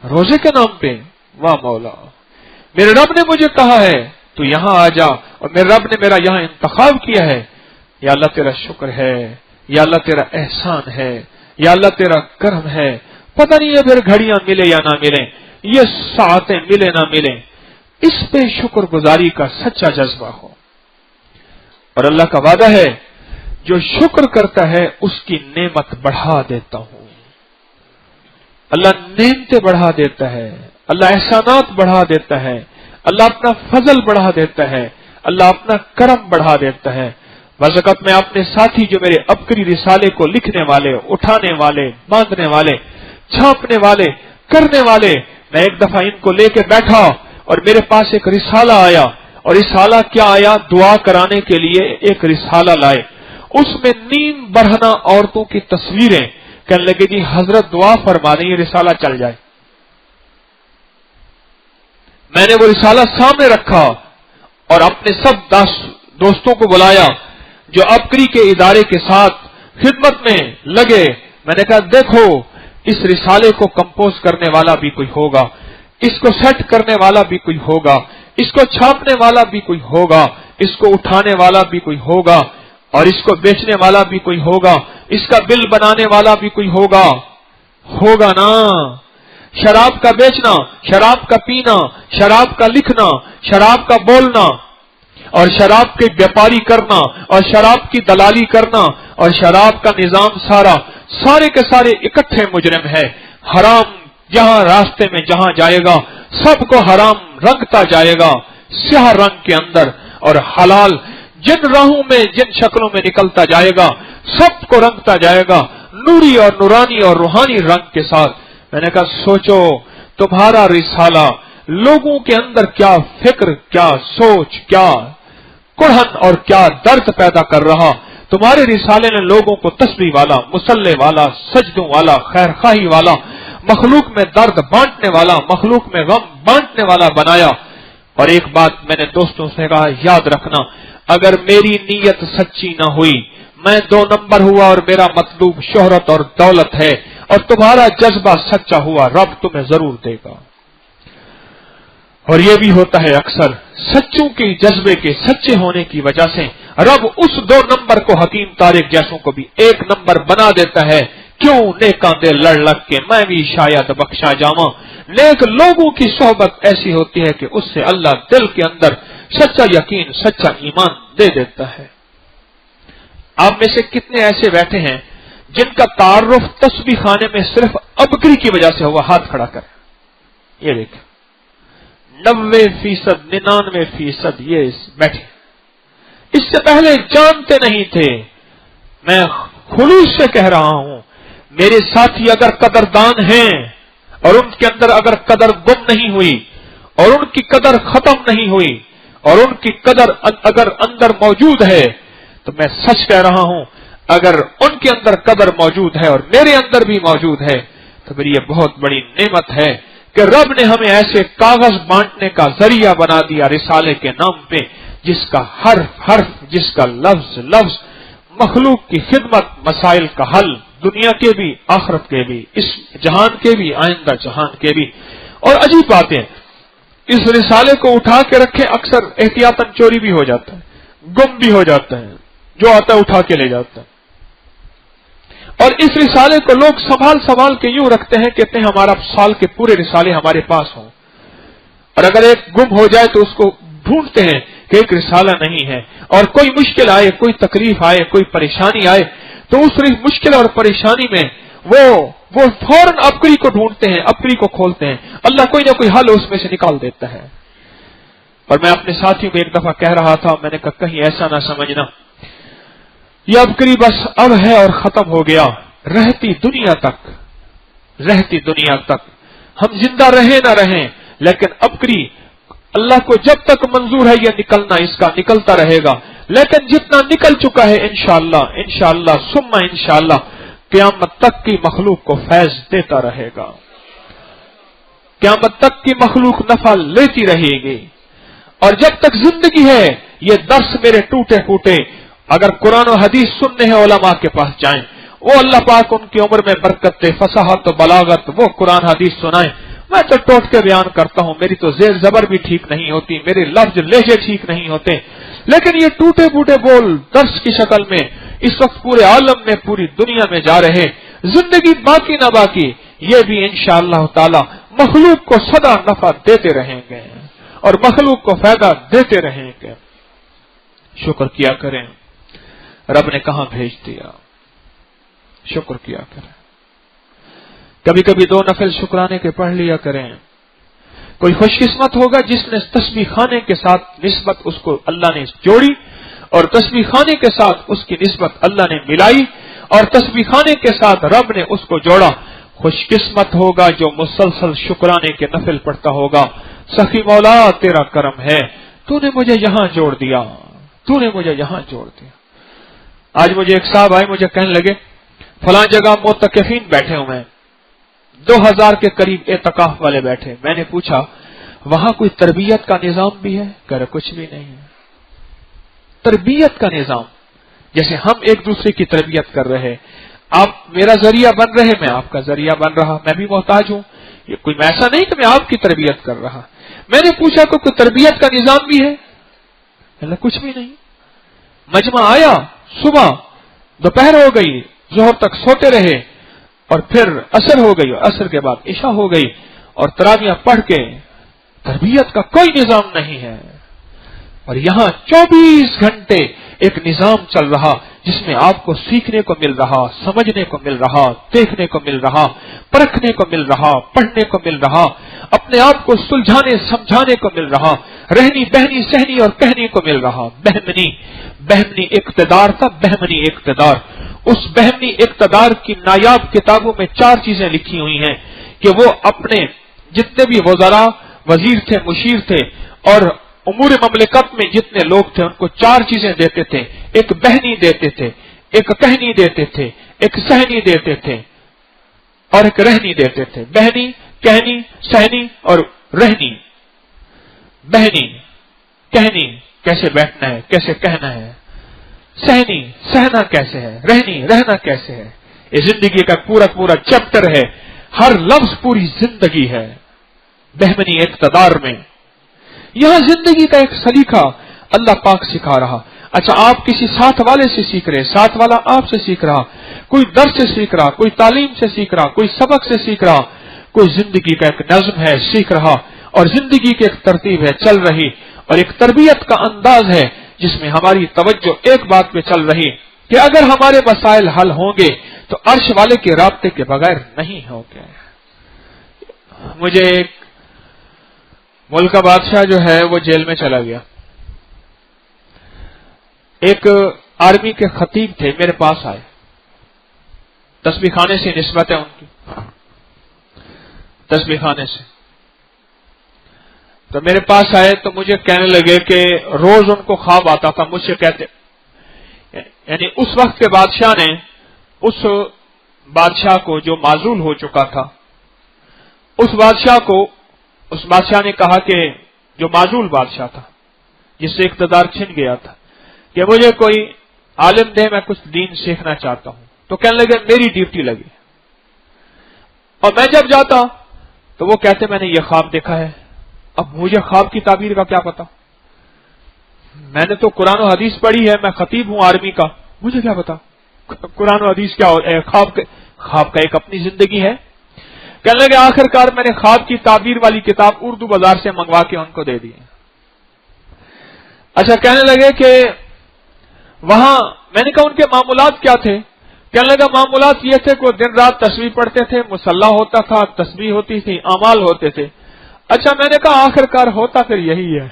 روزے کے نام پہ، واہ مولا، میرے رب نے مجھے کہا ہے تو یہاں آ جا، اور میرے رب نے میرا یہاں انتخاب کیا ہے. یا اللہ تیرا شکر ہے، یا اللہ تیرا احسان ہے، یا اللہ تیرا کرم ہے. پتہ نہیں ہے پھر گھڑیاں ملے یا نہ ملیں، یہ ساعتیں ملے نہ ملیں، اس پہ شکر گزاری کا سچا جذبہ ہو. اور اللہ کا وعدہ ہے جو شکر کرتا ہے اس کی نعمت بڑھا دیتا ہوں. اللہ نعمتیں بڑھا دیتا ہے، اللہ احسانات بڑھا دیتا ہے، اللہ اپنا فضل بڑھا دیتا ہے، اللہ اپنا کرم بڑھا دیتا ہے. وقت میں اپنے ساتھی جو میرے ابکری رسالے کو لکھنے والے، اٹھانے والے، باندھنے والے، چھاپنے والے، کرنے والے، میں ایک دفعہ ان کو لے کے بیٹھا اور میرے پاس ایک رسالہ آیا. اور رسالہ کیا آیا؟ دعا کرانے کے لیے ایک رسالہ لائے. اس میں نیم برہنہ عورتوں کی تصویریں، کہنے لگے جی حضرت دعا فرما دیں یہ رسالہ چل جائے. میں نے وہ رسالہ سامنے رکھا اور اپنے سب دوستوں کو بلایا جو ابکری کے ادارے کے ساتھ خدمت میں لگے. میں نے کہا دیکھو اس رسالے کو کمپوز کرنے والا بھی کوئی ہوگا، اس کو سیٹ کرنے والا بھی کوئی ہوگا، اس کو چھاپنے والا بھی کوئی ہوگا، اس کو اٹھانے والا بھی کوئی ہوگا، اور اس کو بیچنے والا بھی کوئی ہوگا، اس کا بل بنانے والا بھی کوئی ہوگا نا. شراب کا بیچنا، شراب کا پینا، شراب کا لکھنا، شراب کا بولنا، اور شراب کے بیپاری کرنا، اور شراب کی دلالی کرنا، اور شراب کا نظام سارے کے سارے اکٹھے مجرم ہے. حرام جہاں راستے میں جہاں جائے گا سب کو حرام رنگتا جائے گا سیاہ رنگ کے اندر، اور حلال جن راہوں میں جن شکلوں میں نکلتا جائے گا سب کو رنگتا جائے گا نوری اور نورانی اور روحانی رنگ کے ساتھ. میں نے کہا سوچو تمہارا رسالہ لوگوں کے اندر کیا فکر، کیا سوچ، کیا کڑھن اور کیا درد پیدا کر رہا. تمہارے رسالے نے لوگوں کو تسبیح والا، مصلی والا، سجدوں والا، خیر خواہی والا، مخلوق میں درد بانٹنے والا، مخلوق میں غم بانٹنے والا بنایا. اور ایک بات میں نے دوستوں سے کہا یاد رکھنا، اگر میری نیت سچی نہ ہوئی، میں 2 نمبر ہوا اور میرا مطلوب شہرت اور دولت ہے، اور تمہارا جذبہ سچا ہوا، رب تمہیں ضرور دے گا. اور یہ بھی ہوتا ہے اکثر سچوں کے جذبے کے سچے ہونے کی وجہ سے رب اس 2 نمبر کو حکیم طارق جیسوں کو بھی 1 نمبر بنا دیتا ہے. کیوں؟ نیکاں دے لڑ لگ کے میں بھی شاید بخشا جاواں. نیک لوگوں کی صحبت ایسی ہوتی ہے کہ اس سے اللہ دل کے اندر سچا یقین، سچا ایمان دے دیتا ہے. آپ میں سے کتنے ایسے بیٹھے ہیں جن کا تعارف تسبیح خانے میں صرف ابکری کی وجہ سے ہوا؟ ہاتھ کھڑا کر. یہ دیکھ 90%، 99% یہ بیٹھے اس سے پہلے جانتے نہیں تھے. میں خلوص سے کہہ رہا ہوں میرے ساتھی اگر قدردان ہیں اور ان کے اندر اگر قدر گم نہیں ہوئی اور ان کی قدر ختم نہیں ہوئی اور ان کی قدر اگر اندر موجود ہے تو میں سچ کہہ رہا ہوں اگر ان کے اندر قدر موجود ہے اور میرے اندر بھی موجود ہے تو میری یہ بہت بڑی نعمت ہے کہ رب نے ہمیں ایسے کاغذ بانٹنے کا ذریعہ بنا دیا رسالے کے نام پہ، جس کا حرف حرف، جس کا لفظ لفظ مخلوق کی خدمت، مسائل کا حل، دنیا کے بھی، آخرت کے بھی، اس جہان کے بھی، آئندہ جہان کے بھی. اور عجیب باتیں، اس رسالے کو اٹھا کے رکھے اکثر احتیاطاً چوری بھی ہو جاتا ہے. گم بھی ہو جاتا ہے، جو آتا ہے اٹھا کے لے جاتا ہے. اور اس رسالے کو لوگ سنبھال کے یوں رکھتے ہیں، کہتے ہیں ہمارا سال کے پورے رسالے ہمارے پاس ہوں، اور اگر ایک گم ہو جائے تو اس کو ڈھونڈتے ہیں کہ ایک رسالہ نہیں ہے. اور کوئی مشکل آئے، کوئی تکلیف آئے، کوئی پریشانی آئے تو اس مشکل اور پریشانی میں وہ فوراً اپکری کو ڈھونڈتے ہیں، اپکری کو کھولتے ہیں. اللہ کوئی نہ کوئی حل اس میں سے نکال دیتا ہے. اور میں اپنے ساتھیوں کو ایک دفعہ کہہ رہا تھا، میں نے کہا کہیں ایسا نہ سمجھنا یہ اپکری بس اب ہے اور ختم ہو گیا. رہتی دنیا تک ہم زندہ رہیں نہ رہیں، لیکن اپکری اللہ کو جب تک منظور ہے یہ نکلنا، اس کا نکلتا رہے گا. لیکن جتنا نکل چکا ہے انشاءاللہ ثم انشاءاللہ قیامت تک کی مخلوق کو فیض دیتا رہے گا. قیامت تک کی مخلوق نفع لیتی رہے گی. اور جب تک زندگی ہے یہ درس میرے ٹوٹے پھوٹے اگر قرآن و حدیث سننے ہیں علماء کے پاس جائیں، وہ اللہ پاک ان کی عمر میں برکت دے، فصاحت و بلاغت، وہ قرآن حدیث سنائیں. میں تو ٹوٹ کے بیان کرتا ہوں، میری تو زیر زبر بھی ٹھیک نہیں ہوتی، میرے لفظ لہجے ٹھیک نہیں ہوتے، لیکن یہ ٹوٹے پھوٹے بول درس کی شکل میں اس وقت پورے عالم میں، پوری دنیا میں جا رہے. زندگی باقی نہ باقی یہ بھی انشاءاللہ تعالی مخلوق کو سدا نفع دیتے رہیں گے اور مخلوق کو فائدہ دیتے رہیں گے. شکر کیا کریں، رب نے کہاں بھیج دیا، شکر کیا کریں. کبھی کبھی 2 نفل شکرانے کے پڑھ لیا کریں. کوئی خوش قسمت ہوگا جس نے تسبیح خانے کے ساتھ نسبت اس کو اللہ نے جوڑی، اور تسبیح خانے کے ساتھ اس کی نسبت اللہ نے ملائی، اور تسبیح خانے کے ساتھ رب نے اس کو جوڑا. خوش قسمت ہوگا جو مسلسل شکرانے کے نفل پڑھتا ہوگا. سخی مولا تیرا کرم ہے، تو نے مجھے یہاں جوڑ دیا، تو نے مجھے یہاں جوڑ دیا. آج مجھے ایک صاحب آئے، مجھے کہنے لگے فلاں جگہ معتکفین بیٹھے ہوئے ہیں، 2000 کے قریب اعتکاف والے بیٹھے. میں نے پوچھا وہاں کوئی تربیت کا نظام بھی ہے؟ کہہ رہے کچھ بھی نہیں ہے. تربیت کا نظام جیسے ہم ایک دوسرے کی تربیت کر رہے، آپ میرا ذریعہ بن رہے، میں آپ کا ذریعہ بن رہا، میں بھی محتاج ہوں. یہ کوئی ایسا نہیں کہ میں آپ کی تربیت کر رہا. میں نے پوچھا کہ کوئی تربیت کا نظام بھی ہے؟ اللہ کچھ بھی نہیں. مجمع آیا، صبح دوپہر ہو گئی، ظہر تک سوتے رہے، اور پھر عصر ہو گئی، اور عصر کے بعد عشاء ہو گئی، اور تراویح پڑھ کے. تربیت کا کوئی نظام نہیں ہے. اور یہاں 24 گھنٹے ایک نظام چل رہا جس میں آپ کو سیکھنے کو مل رہا، سمجھنے کو مل رہا، دیکھنے کو مل رہا، پرکھنے کو مل رہا، پڑھنے کو مل رہا، اپنے آپ کو سلجھانے سمجھانے کو مل رہا، رہنی بہنی سہنی اور کہنے کو مل رہا. بہمنی اقتدار تھا، بہمنی اقتدار. اس بہمنی اقتدار کی نایاب کتابوں میں 4 چیزیں لکھی ہوئی ہیں کہ وہ اپنے جتنے بھی وزراء، وزیر تھے، مشیر تھے، اور امور مملکت میں جتنے لوگ تھے ان کو 4 چیزیں دیتے تھے. ایک بہنی دیتے تھے، ایک کہنی دیتے تھے، ایک سہنی دیتے تھے، اور ایک رہنی دیتے تھے. بہنی، کہنی، سہنی اور رہنی. بہنی کہنی کیسے بیٹھنا ہے، کیسے کہنا ہے. سہنی سہنا کیسے ہے، رہنی رہنا کیسے ہے. یہ زندگی کا پورا چیپٹر ہے، ہر لفظ پوری زندگی ہے. بہمنی اقتدار میں یہاں زندگی کا ایک سلیقہ اللہ پاک سکھا رہا. اچھا آپ کسی ساتھ والے سے سیکھ رہے، ساتھ والا آپ سے سیکھ رہا، کوئی درس سے سیکھ رہا، کوئی تعلیم سے سیکھ رہا، کوئی سبق سے سیکھ رہا، کوئی زندگی کا ایک نظم ہے سیکھ رہا، اور زندگی کی ایک ترتیب ہے چل رہی، اور ایک تربیت کا انداز ہے جس میں ہماری توجہ ایک بات پہ چل رہی کہ اگر ہمارے مسائل حل ہوں گے تو عرش والے کے رابطے کے بغیر نہیں ہوں گے. مجھے ایک ملک کا بادشاہ جو ہے وہ جیل میں چلا گیا. ایک آرمی کے خطیب تھے، میرے پاس آئے، تسبیح خانے سے نسبت ہے ان کی، تسبیح خانے سے. تو میرے پاس آئے تو مجھے کہنے لگے کہ روز ان کو خواب آتا تھا، مجھ سے کہتے، یعنی اس وقت کے بادشاہ نے اس بادشاہ کو جو معزول ہو چکا تھا، اس بادشاہ نے کہا کہ جو معزول بادشاہ تھا جس سے اقتدار چھن گیا تھا کہ مجھے کوئی عالم دے، میں کچھ دین سیکھنا چاہتا ہوں. تو کہنے لگے میری ڈیوٹی لگی، اور میں جب جاتا تو وہ کہتے میں نے یہ خواب دیکھا ہے. اب مجھے خواب کی تعبیر کا کیا پتا، میں نے تو قرآن و حدیث پڑھی ہے، میں خطیب ہوں آرمی کا، مجھے کیا پتا قرآن و حدیث کیا خواب کا ایک اپنی زندگی ہے۔ کہنے لگے آخر کار میں نے خواب کی تعبیر والی کتاب اردو بازار سے منگوا کے ان کو دے دی۔ اچھا، کہنے لگے کہ وہاں میں نے کہا ان کے معمولات کیا تھے؟ کہنے لگا معمولات یہ تھے کہ وہ دن رات تسبیح پڑھتے تھے، مصلی ہوتا تھا، تسبیح ہوتی تھی، اعمال ہوتے تھے۔ اچھا، میں نے کہا آخر کار ہوتا پھر یہی ہے،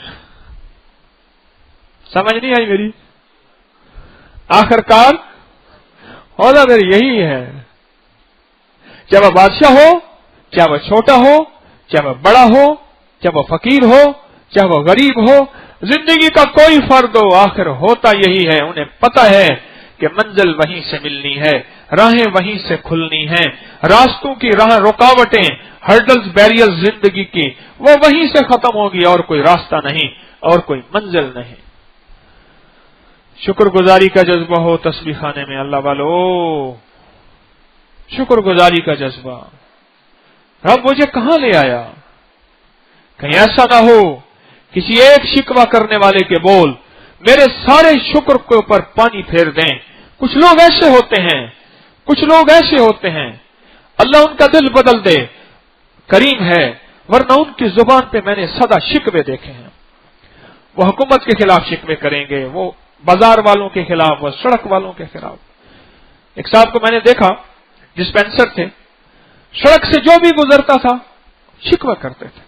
سمجھ نہیں آئی میری؟ آخر کار ہوتا پھر یہی ہے، چاہے وہ بادشاہ ہو، چاہے وہ چھوٹا ہو، چاہے وہ بڑا ہو، چاہے وہ فقیر ہو، چاہے وہ غریب ہو، زندگی کا کوئی فرد ہو، آخر ہوتا یہی ہے۔ انہیں پتہ ہے کہ منزل وہیں سے ملنی ہے، راہیں وہیں سے کھلنی ہیں، راستوں کی راہ رکاوٹیں، ہرڈلز، بیریئرز زندگی کی وہ وہیں سے ختم ہوگی، اور کوئی راستہ نہیں، اور کوئی منزل نہیں۔ شکر گزاری کا جذبہ ہو تسبیح خانے میں، اللہ والو، شکر گزاری کا جذبہ۔ رب مجھے کہاں لے آیا؟ کہیں ایسا نہ ہو کسی ایک شکوہ کرنے والے کے بول میرے سارے شکر کے اوپر پانی پھیر دیں۔ کچھ لوگ ایسے ہوتے ہیں، کچھ لوگ ایسے ہوتے ہیں، اللہ ان کا دل بدل دے، کریم ہے، ورنہ ان کی زبان پہ میں نے سدا شکوے دیکھے ہیں۔ وہ حکومت کے خلاف شکوے کریں گے، وہ بازار والوں کے خلاف، وہ سڑک والوں کے خلاف۔ ایک صاحب کو میں نے دیکھا، ڈسپینسر تھے، سڑک سے جو بھی گزرتا تھا شکوہ کرتے تھے۔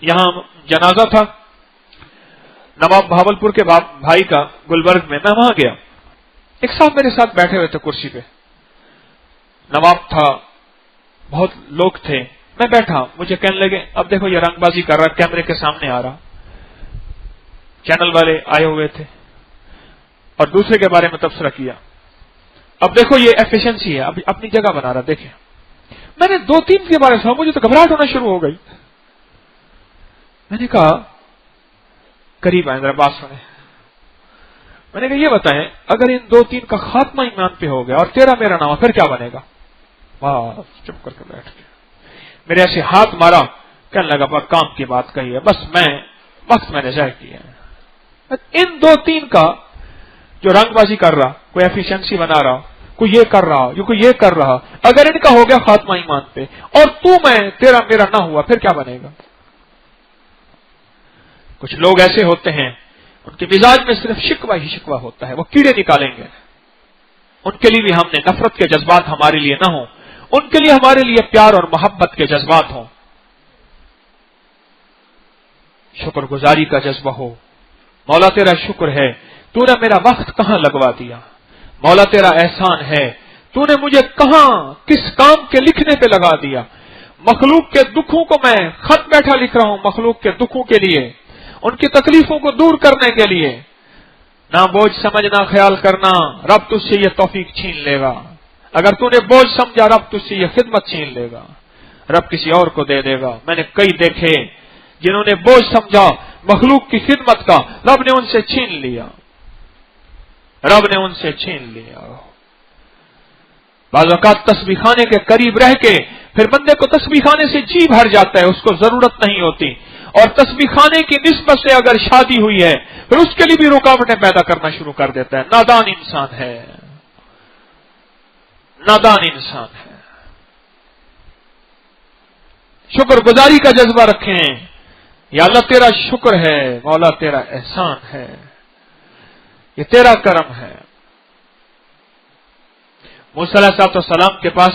یہاں جنازہ تھا نواب بہاولپور کے بھائی کا گلبرگ میں، میں وہاں گیا، ایک صاحب میرے ساتھ بیٹھے ہوئے تھے کرسی پہ، نواب تھا، بہت لوگ تھے، میں بیٹھا، مجھے کہنے لگے اب دیکھو یہ رنگ بازی کر رہا، کیمرے کے سامنے آ رہا، چینل والے آئے ہوئے تھے، اور دوسرے کے بارے میں تبصرہ کیا، اب دیکھو یہ ایفیشنسی ہے، اب اپنی جگہ بنا رہا، دیکھیں۔ میں نے 2-3 کے بارے میں مجھے تو گھبراہٹ ہونا شروع ہو گئی۔ میں نے کہا قریب آئیں ذرا بات سنیں، میں نے کہا یہ بتائیں اگر ان 2-3 کا خاتمہ ایمان پہ ہو گیا اور تیرا میرا نام پھر کیا بنے گا؟ بس چپ کر کے بیٹھ گیا، میرے ایسے ہاتھ مارا، کہنے لگا بس کام کی بات کہی ہے، بس وقت میں نے ضائع کیا ہے۔ ان 2-3 کا جو رنگ بازی کر رہا، کوئی ایفیشنسی بنا رہا، کوئی یہ کر رہا، کوئی یہ کر رہا، اگر ان کا ہو گیا خاتمہ ایمان پہ اور تیرا میرا نہ ہوا پھر کیا بنے گا؟ کچھ لوگ ایسے ہوتے ہیں ان کے مزاج میں صرف شکوہ ہی شکوہ ہوتا ہے، وہ کیڑے نکالیں گے، ان کے لیے بھی ہم نے نفرت کے جذبات ہمارے لیے نہ ہوں، ان کے لیے ہمارے لیے پیار اور محبت کے جذبات ہوں، شکر گزاری کا جذبہ ہو، مولا تیرا شکر ہے، تو نے میرا وقت کہاں لگوا دیا، مولا تیرا احسان ہے، تو نے مجھے کہاں کس کام کے لکھنے پہ لگا دیا، مخلوق کے دکھوں کو میں خط بیٹھا لکھ رہا ہوں، مخلوق کے دکھوں کے لیے، ان کی تکلیفوں کو دور کرنے کے لیے، نہ بوجھ سمجھنا خیال کرنا، رب تجھ سے یہ توفیق چھین لے گا، اگر تو نے بوجھ سمجھا رب تجھ سے یہ خدمت چھین لے گا، رب کسی اور کو دے دے گا۔ میں نے کئی دیکھے جنہوں نے بوجھ سمجھا مخلوق کی خدمت کا، رب نے ان سے چھین لیا، رب نے ان سے چھین لیا۔ بعض اوقات تسبیح خانے کے قریب رہ کے پھر بندے کو تسبیح خانے سے جی بھر جاتا ہے، اس کو ضرورت نہیں ہوتی، اور تسبیح خانے کی نسبت سے اگر شادی ہوئی ہے پھر اس کے لیے بھی رکاوٹیں پیدا کرنا شروع کر دیتا ہے۔ نادان انسان ہے، نادان انسان ہے۔ شکر گزاری کا جذبہ رکھیں، یا اللہ تیرا شکر ہے، مولا تیرا احسان ہے، یہ تیرا کرم ہے۔ موسیٰ علیہ السلام کے پاس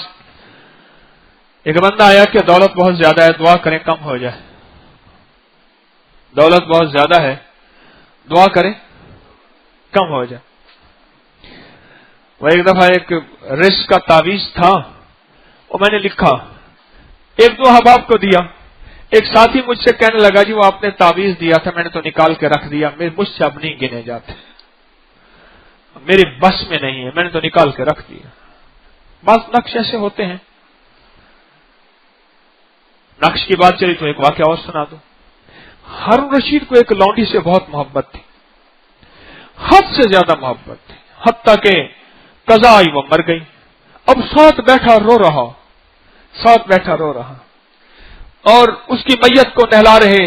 ایک بندہ آیا کہ دولت بہت زیادہ ہے، دعا کریں کم ہو جائے، دولت بہت زیادہ ہے، دعا کریں کم ہو جائے۔ وہ ایک دفعہ ایک رزق کا تعویذ تھا، وہ میں نے لکھا، 1-2 احباب کو دیا، ایک ساتھی مجھ سے کہنے لگا جی وہ آپ نے تعویذ دیا تھا، میں نے تو نکال کے رکھ دیا، مجھ سے اب نہیں گنے جاتے، میری بس میں نہیں ہے، میں نے تو نکال کے رکھ دیا۔ بعض نقش ایسے ہوتے ہیں۔ نقش کی بات چلی تو ایک واقعہ اور سنا دو۔ ہارون رشید کو ایک لونڈی سے بہت محبت تھی، حد سے زیادہ محبت تھی، حتیٰ کہ قضا آئی وہ مر گئی، اب ساتھ بیٹھا رو رہا، اور اس کی میت کو نہلا رہے،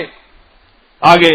آگے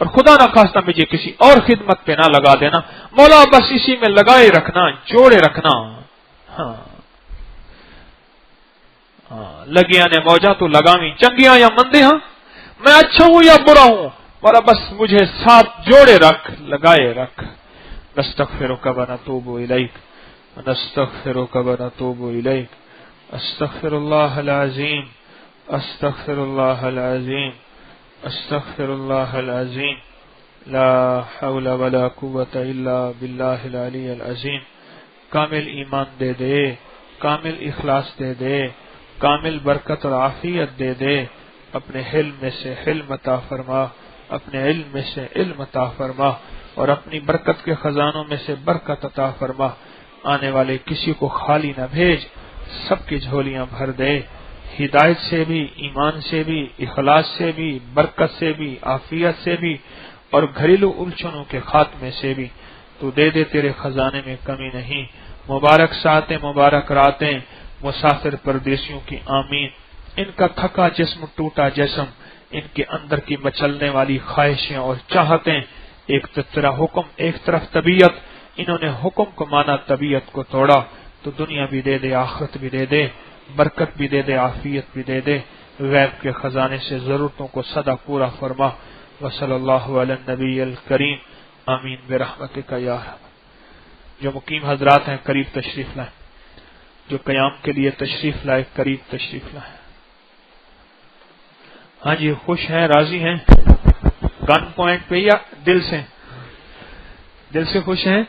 اور خدا نہ خواستہ مجھے کسی اور خدمت پہ نہ لگا دینا مولا، بس اسی میں لگائے رکھنا، جوڑے رکھنا۔ ہاں لگیاں نے موجہ تو لگاویں چنگیاں یا مندے، ہاں میں اچھا ہوں یا برا ہوں مولا، بس مجھے ساتھ جوڑے رکھ، لگائے رکھ۔ نستغفرک ونتوب الیک، نستغفرک ونتوب الیک، استغفر اللہ العظیم، استغفر اللہ العظیم، استغفر اللہ العظیم، لا حول ولا قوة الا باللہ العلی العظیم۔ کامل ایمان دے دے، کامل اخلاص دے دے، کامل برکت اور عافیت دے دے، اپنے حلم میں سے حلم عطا فرما، اپنے علم میں سے علم عطا فرما، اور اپنی برکت کے خزانوں میں سے برکت عطا فرما۔ آنے والے کسی کو خالی نہ بھیج، سب کی جھولیاں بھر دے، ہدایت سے بھی، ایمان سے بھی، اخلاص سے بھی، برکت سے بھی، عافیت سے بھی، اور گھریلو الجھنوں کے خاتمے سے بھی۔ تو دے دے، تیرے خزانے میں کمی نہیں۔ مبارک ساتیں، مبارک راتیں مسافر پردیسیوں کی آمین۔ ان کا تھکا جسم، ٹوٹا جسم، ان کے اندر کی مچلنے والی خواہشیں اور چاہتیں، ایک طرف حکم، ایک طرف طبیعت، انہوں نے حکم کو مانا، طبیعت کو توڑا۔ تو دنیا بھی دے دے، آخرت بھی دے دے، برکت بھی دے دے، عافیت بھی دے دے، غیب کے خزانے سے ضرورتوں کو سدا پورا فرما۔ وصلی اللہ علی النبی الکریم، آمین برحمتک یا ارحم۔ جو مقیم حضرات ہیں قریب تشریف لائیں، جو قیام کے لیے تشریف لائے قریب تشریف لائیں۔ ہاں جی، خوش ہیں، راضی ہیں، گن پوائنٹ پہ یا دل سے؟ دل سے خوش ہیں،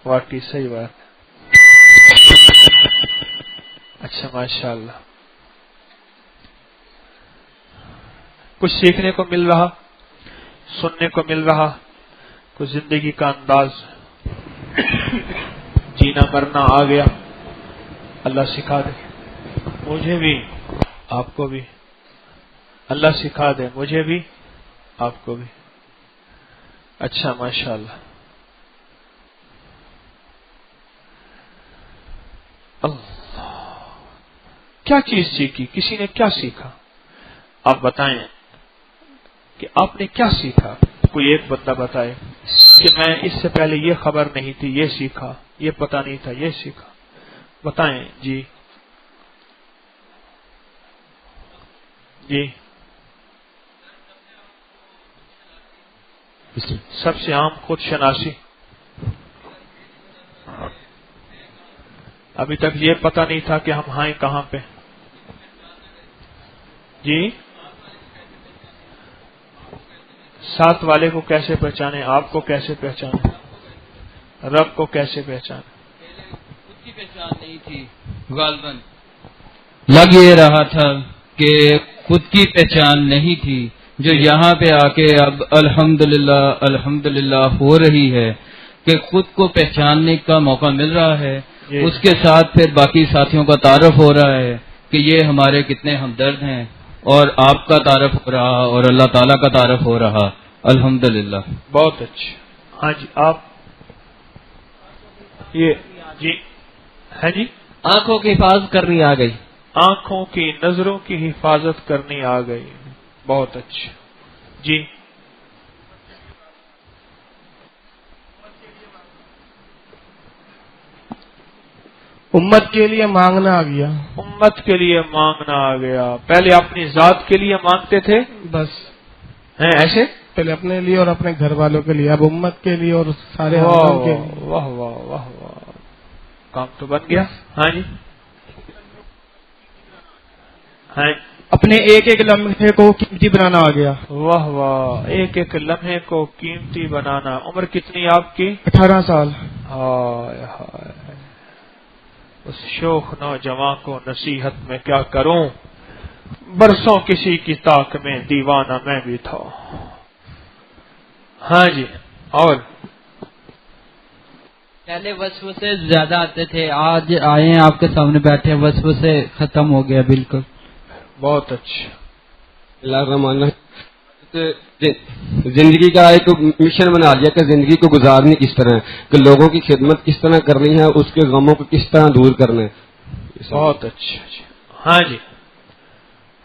واقعی صحیح بات۔ اچھا، ماشاءاللہ، کچھ سیکھنے کو مل رہا، سننے کو مل رہا، کچھ زندگی کا انداز، جینا مرنا آ گیا۔ اللہ سکھا دے مجھے بھی، آپ کو بھی، اللہ سکھا دے مجھے بھی، آپ کو بھی۔ اچھا، ماشاءاللہ، اللہ، کیا چیز سیکھی؟ کسی نے کیا سیکھا؟ آپ بتائیں کہ آپ نے کیا سیکھا؟ کوئی ایک بندہ بتائے کہ میں اس سے پہلے یہ خبر نہیں تھی، یہ سیکھا، یہ پتہ نہیں تھا، یہ سیکھا۔ بتائیں جی، جی، سب سے عام خود شناسی۔ ابھی تک یہ پتہ نہیں تھا کہ ہم ہیں کہاں پہ۔ جی، ساتھ والے کو کیسے پہچانے؟ آپ کو کیسے پہچانے؟ رب کو کیسے پہچانے؟ خود کی پہچان نہیں تھی، غالباً لگ یہ رہا تھا کہ خود کی پہچان نہیں تھی، جو یہاں پہ آ کے اب الحمدللہ الحمدللہ ہو رہی ہے کہ خود کو پہچاننے کا موقع مل رہا ہے۔ اس کے ساتھ پھر باقی ساتھیوں کا تعارف ہو رہا ہے کہ یہ ہمارے کتنے ہمدرد ہیں، اور آپ کا تعارف ہو رہا اور اللہ تعالیٰ کا تعارف ہو رہا، الحمدللہ۔ بہت اچھا۔ ہاں جی، آپ یہ جی ہے جی، آنکھوں کی حفاظت کرنی آ گئی، آنکھوں کی، نظروں کی حفاظت کرنی آ گئی، بہت اچھا جی۔ امت کے لیے مانگنا آ گیا، امت کے لیے مانگنا آ گیا۔ پہلے اپنی ذات کے لیے مانگتے تھے، بس ہیں ایسے، پہلے اپنے لیے اور اپنے گھر والوں کے لیے، اب امت کے لیے اور سارے واہ عالم کے لیے۔ واہ واہ واہ واہ، کام تو بن گیا۔ ہاں جی، ہاں، اپنے ایک ایک لمحے کو قیمتی بنانا آ گیا۔ واہ واہ، ایک ایک لمحے کو قیمتی بنانا۔ عمر کتنی آپ کی؟ 18 سال۔ ہائے ہائے، اس شوخ نوجوان کو نصیحت میں کیا کروں، برسوں کسی کی طاق میں دیوانہ میں بھی تھا۔ ہاں جی، اور پہلے وسوسے زیادہ آتے تھے، آج آئے ہیں آپ کے سامنے بیٹھے، وسوسے ختم ہو گیا بالکل۔ بہت اچھا۔ اللہ الرحمن زندگی کا ایک مشن بنا لیا کہ زندگی کو گزارنی کس طرح ہے، کہ لوگوں کی خدمت کس طرح کرنی ہے، اس کے غموں کو کس طرح دور کرنا ہے۔ بہت اچھا جی، ہاں جی،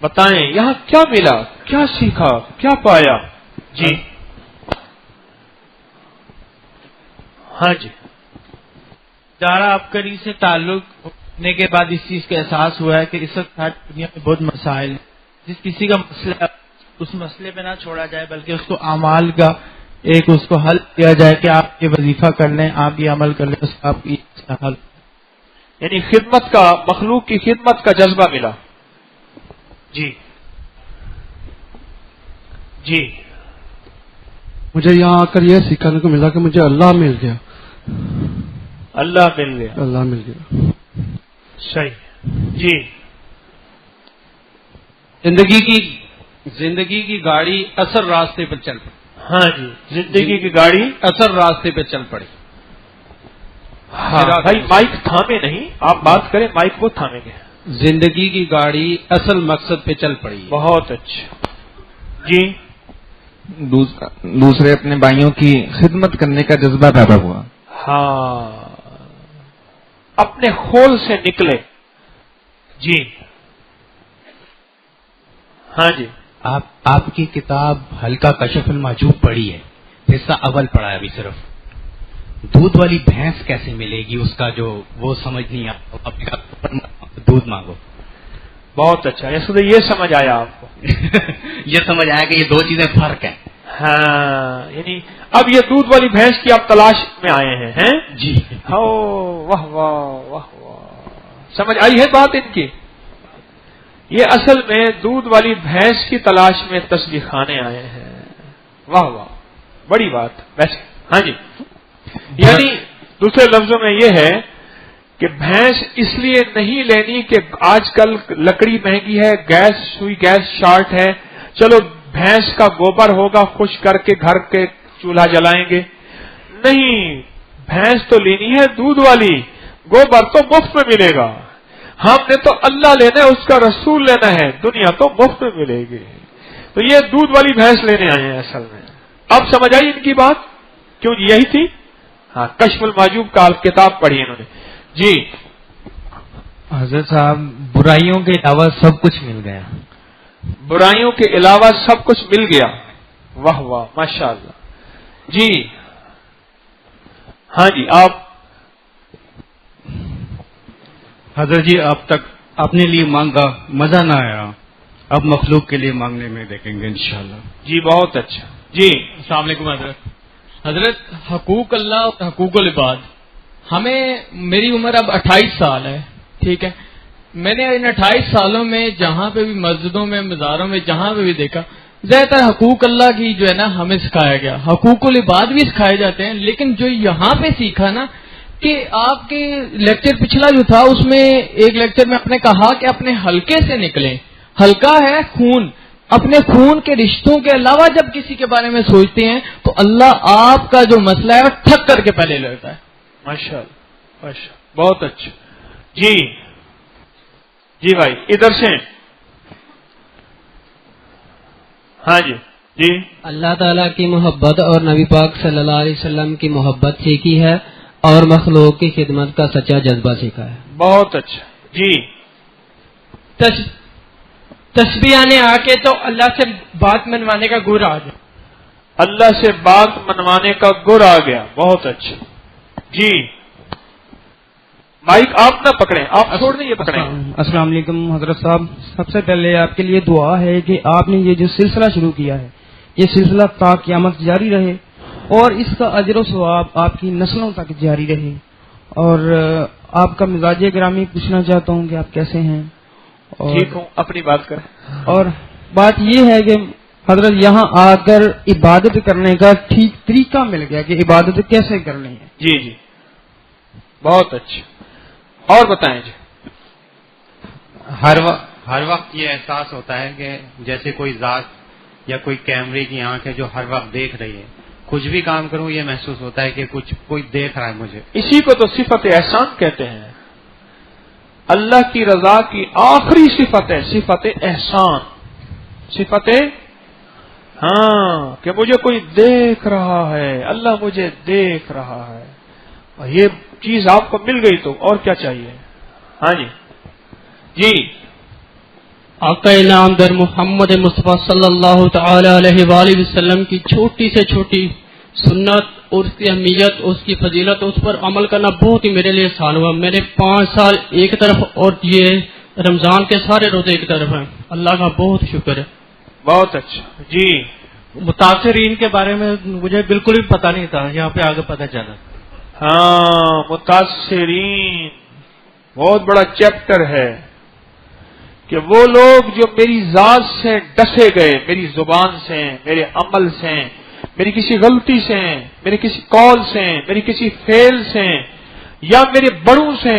بتائیں یہاں کیا ملا، کیا سیکھا، کیا پایا؟ جی، ہاں جی. دارا آبکری سے تعلق ہونے کے بعد اس چیز کا احساس ہوا ہے کہ اس وقت ہر دنیا میں بہت مسائل ہیں. جس کسی کا مسئلہ اس مسئلے پہ نہ چھوڑا جائے بلکہ اس کو اعمال کا ایک اس کو حل دیا جائے کہ آپ یہ وظیفہ کر لیں, آپ یہ عمل کر لیں, اس کا آپ یہ حل. یعنی خدمت کا, مخلوق کی خدمت کا جذبہ ملا. جی جی. مجھے یہاں آ کر یہ سیکھنے کو ملا کہ مجھے اللہ مل گیا. اللہ مل گیا. اللہ مل گیا. صحیح. جی. زندگی کی گاڑی اصل راستے پر چل پڑی. ہاں جی, زندگی کی گاڑی اصل راستے پہ چل پڑی. ہاں بھائی مائک تھامے نہیں, آپ بات کریں, مائک وہ تھامیں گے. زندگی کی گاڑی اصل مقصد پہ چل پڑی. بہت اچھا. جی. دوسرے اپنے بھائیوں کی خدمت کرنے کا جذبہ پیدا ہوا. ہاں, اپنے خول سے نکلے. جی ہاں جی. آپ کی کتاب ہلکا کشف المحجوب پڑھی ہے, حصہ اول پڑھا ہے ابھی صرف. دودھ والی بھینس کیسے ملے گی, اس کا جو وہ سمجھ نہیں آتا, دودھ مانگو. بہت اچھا. یہ سمجھ آیا آپ کو؟ یہ سمجھ آیا کہ یہ دو چیزیں فرق ہیں. ہاں, یعنی اب یہ دودھ والی بھینس کی آپ تلاش میں آئے ہیں. جی. واہ واہ واہ واہ, سمجھ آئی ہے بات ان کی. یہ اصل میں دودھ والی بھینس کی تلاش میں تسبیح خانے آئے ہیں. واہ واہ, بڑی بات ویسے. ہاں جی. یعنی دوسرے لفظوں میں یہ ہے کہ بھینس اس لیے نہیں لینی کہ آج کل لکڑی مہنگی ہے, گیس شارٹ ہے, چلو بھینس کا گوبر ہوگا, خشک کر کے گھر کے چولہا جلائیں گے. نہیں, بھینس تو لینی ہے دودھ والی, گوبر تو مفت میں ملے گا. ہم نے تو اللہ لینا ہے, اس کا رسول لینا ہے, دنیا تو مفت میں ملے گی. تو یہ دودھ والی بھینس لینے آئے ہیں اصل میں. اب سمجھ آئی ان کی بات؟ کیوں یہی تھی. ہاں, کشف المحجوب کا کتاب پڑھی انہوں نے. جی. حضرت صاحب, برائیوں کے علاوہ سب کچھ مل گیا. برائیوں کے علاوہ سب کچھ مل گیا. واہ واہ, ماشاء اللہ. جی ہاں جی. آپ حضرت جی, اب تک اپنے لیے مانگا, مزہ نہ آیا, اب مخلوق کے لیے مانگنے میں دیکھیں گے انشاءاللہ. جی بہت اچھا. جی. السلام علیکم حضرت. حقوق اللہ اور حقوق العباد. ہمیں, میری عمر اب 28 سال ہے, ٹھیک ہے. میں نے ان 28 سالوں میں جہاں پہ بھی مسجدوں میں, مزاروں میں, جہاں پہ بھی دیکھا, زیادہ تر حقوق اللہ کی جو ہے نا ہمیں سکھایا گیا. حقوق العباد بھی سکھائے جاتے ہیں, لیکن جو یہاں پہ سیکھا نا, کہ آپ کے لیکچر پچھلا جو تھا اس میں ایک لیکچر میں آپ نے کہا کہ اپنے حلقے سے نکلیں. حلقہ ہے خون, اپنے خون کے رشتوں کے علاوہ جب کسی کے بارے میں سوچتے ہیں تو اللہ آپ کا جو مسئلہ ہے وہ ٹھک کر کے پہلے لیتا ہے. ماشاء اللہ, ماشاء اللہ, بہت اچھا. جی جی بھائی ادھر سے. ہاں جی. جی. اللہ تعالیٰ کی محبت اور نبی پاک صلی اللہ علیہ وسلم کی محبت سیکھی ہے اور مخلوق کی خدمت کا سچا جذبہ سیکھا ہے. بہت اچھا. جی. تسبیح آنے آ کے تو اللہ سے بات منوانے کا گر آ گیا. اللہ سے بات منوانے کا گر آ گیا. بہت اچھا. جی. مائک آپ نہ پکڑیں, آپ چھوڑ دیں, یہ پکڑیں. السلام علیکم حضرت صاحب. سب سے پہلے آپ کے لیے دعا ہے کہ آپ نے یہ جو سلسلہ شروع کیا ہے, یہ سلسلہ تا قیامت جاری رہے اور اس کا اجر و ثواب آپ کی نسلوں تک جاری رہے. اور آپ کا مزاج گرامی پوچھنا چاہتا ہوں کہ آپ کیسے ہیں؟ ٹھیک ہوں, اپنی بات کریں. اور بات یہ ہے کہ حضرت یہاں آ کر عبادت کرنے کا ٹھیک طریقہ مل گیا کہ عبادت کیسے کرنی ہے. جی جی بہت اچھا. اور بتائیں جی. ہر وقت یہ احساس ہوتا ہے کہ جیسے کوئی ذات یا کوئی کیمرے کی آنکھ ہے جو ہر وقت دیکھ رہی ہے. کچھ بھی کام کروں یہ محسوس ہوتا ہے کہ کوئی دیکھ رہا ہے مجھے. اسی کو تو صفت احسان کہتے ہیں. اللہ کی رضا کی آخری صفت ہے صفت احسان. صفت ہاں کہ مجھے کوئی دیکھ رہا ہے, اللہ مجھے دیکھ رہا ہے. اور یہ چیز آپ کو مل گئی تو اور کیا چاہیے. ہاں جی. جی. آقا انعام در محمد مصطفیٰ صلی اللہ تعالی علیہ وآلہ وسلم کی چھوٹی سے چھوٹی سنت اور اس کی اہمیت، اس کی فضیلت، اس پر عمل کرنا بہت ہی میرے لیے آسان ہوا. میرے 5 سال ایک طرف اور یہ رمضان کے سارے روزے ایک طرف ہیں. اللہ کا بہت شکر ہے. بہت اچھا. جی متاثرین کے بارے میں مجھے بالکل بھی پتہ نہیں تھا، یہاں پہ آگے پتہ چلا. ہاں، متاثرین بہت بڑا چیپٹر ہے کہ وہ لوگ جو میری ذات سے ڈسے گئے، میری زبان سے، میرے عمل سے، میری کسی غلطی سے، میری کسی قول سے، میری کسی فعل سے یا میرے بڑوں سے،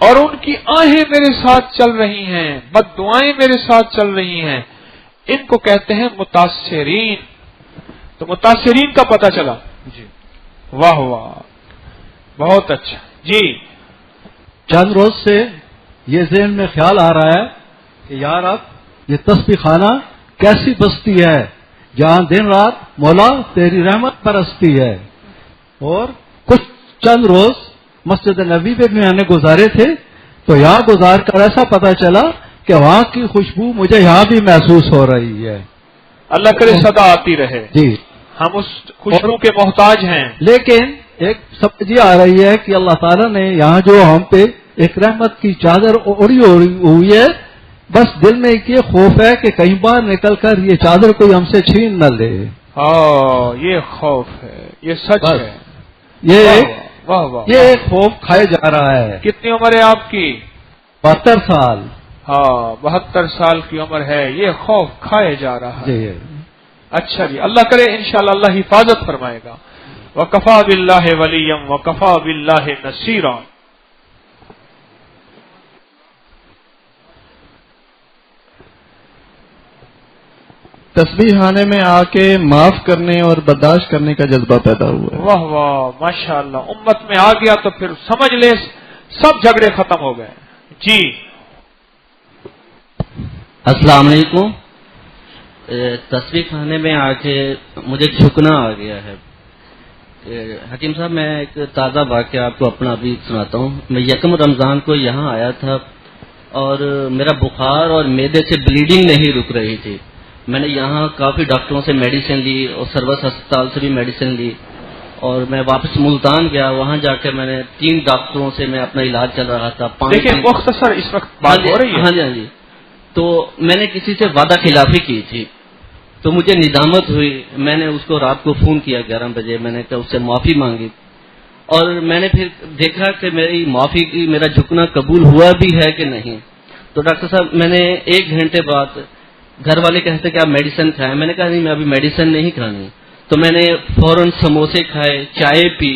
اور ان کی آہیں میرے ساتھ چل رہی ہیں، بد دعائیں میرے ساتھ چل رہی ہیں، ان کو کہتے ہیں متاثرین. تو متاثرین کا پتہ چلا. جی واہ واہ، بہت اچھا. جی چند روز سے یہ ذہن میں خیال آ رہا ہے کہ یار اب یہ تسبیح خانہ کیسی بستی ہے جہاں دن رات مولا تیری رحمت برستی ہے. اور کچھ چند روز مسجد نبی پہ بھی میں نے گزارے تھے تو یہاں گزار کر ایسا پتہ چلا کہ وہاں کی خوشبو مجھے یہاں بھی محسوس ہو رہی ہے. اللہ کرے صدا آتی رہے. جی ہم اس خوشبو کے محتاج ہیں. لیکن ایک سمجھ آ رہی ہے کہ اللہ تعالیٰ نے یہاں جو ہم پہ ایک رحمت کی چادر اوڑی ہوئی ہے، بس دل میں ایک یہ خوف ہے کہ کہیں بار نکل کر یہ چادر کوئی ہم سے چھین نہ لے. یہ خوف ہے، یہ سچ ہے. یہ ایک خوف کھائے جا رہا ہے. کتنی عمر ہے آپ کی؟ 72 سال. 72 سال کی عمر ہے. یہ خوف کھائے جا رہا ہے. جی اچھا جی، اللہ کرے انشاءاللہ اللہ حفاظت فرمائے گا. وَكَفَى بِاللَّهِ وَلِيًّا وَكَفَى بِاللَّهِ نَصِيرًا. تسبیح خانے میں آ کے معاف کرنے اور برداشت کرنے کا جذبہ پیدا ہوا ہے. واہ واہ ماشاءاللہ. امت میں آ گیا تو پھر سمجھ لے سب جھگڑے ختم ہو گئے. جی السلام علیکم. تسبیح خانے میں آ کے مجھے جھکنا آ گیا ہے. حکیم صاحب، میں ایک تازہ واقعہ آپ کو اپنا ابھی سناتا ہوں. میں یکم رمضان کو یہاں آیا تھا اور میرا بخار اور معدے سے بلیڈنگ نہیں رک رہی تھی. میں نے یہاں کافی ڈاکٹروں سے میڈیسن لی اور سروس ہسپتال سے بھی میڈیسن لی اور میں واپس ملتان گیا. وہاں جا کے میں نے 3 ڈاکٹروں سے میں اپنا علاج چل رہا تھا. دیکھیں مختصر اس وقت بات ہو رہی ہے. ہاں جی. تو میں نے کسی سے وعدہ خلافی کی تھی تو مجھے ندامت ہوئی. میں نے اس کو رات کو فون کیا 11 بجے. میں نے اس سے معافی مانگی اور میں نے پھر دیکھا کہ میری معافی کی میرا جھکنا قبول ہوا بھی ہے کہ نہیں. تو ڈاکٹر صاحب، میں نے 1 گھنٹے بعد گھر والے کہتے کہ آپ میڈیسن کھائیں. میں نے کہا نہیں، میں ابھی میڈیسن نہیں کھانی. تو میں نے فوراً سموسے کھائے، چائے پی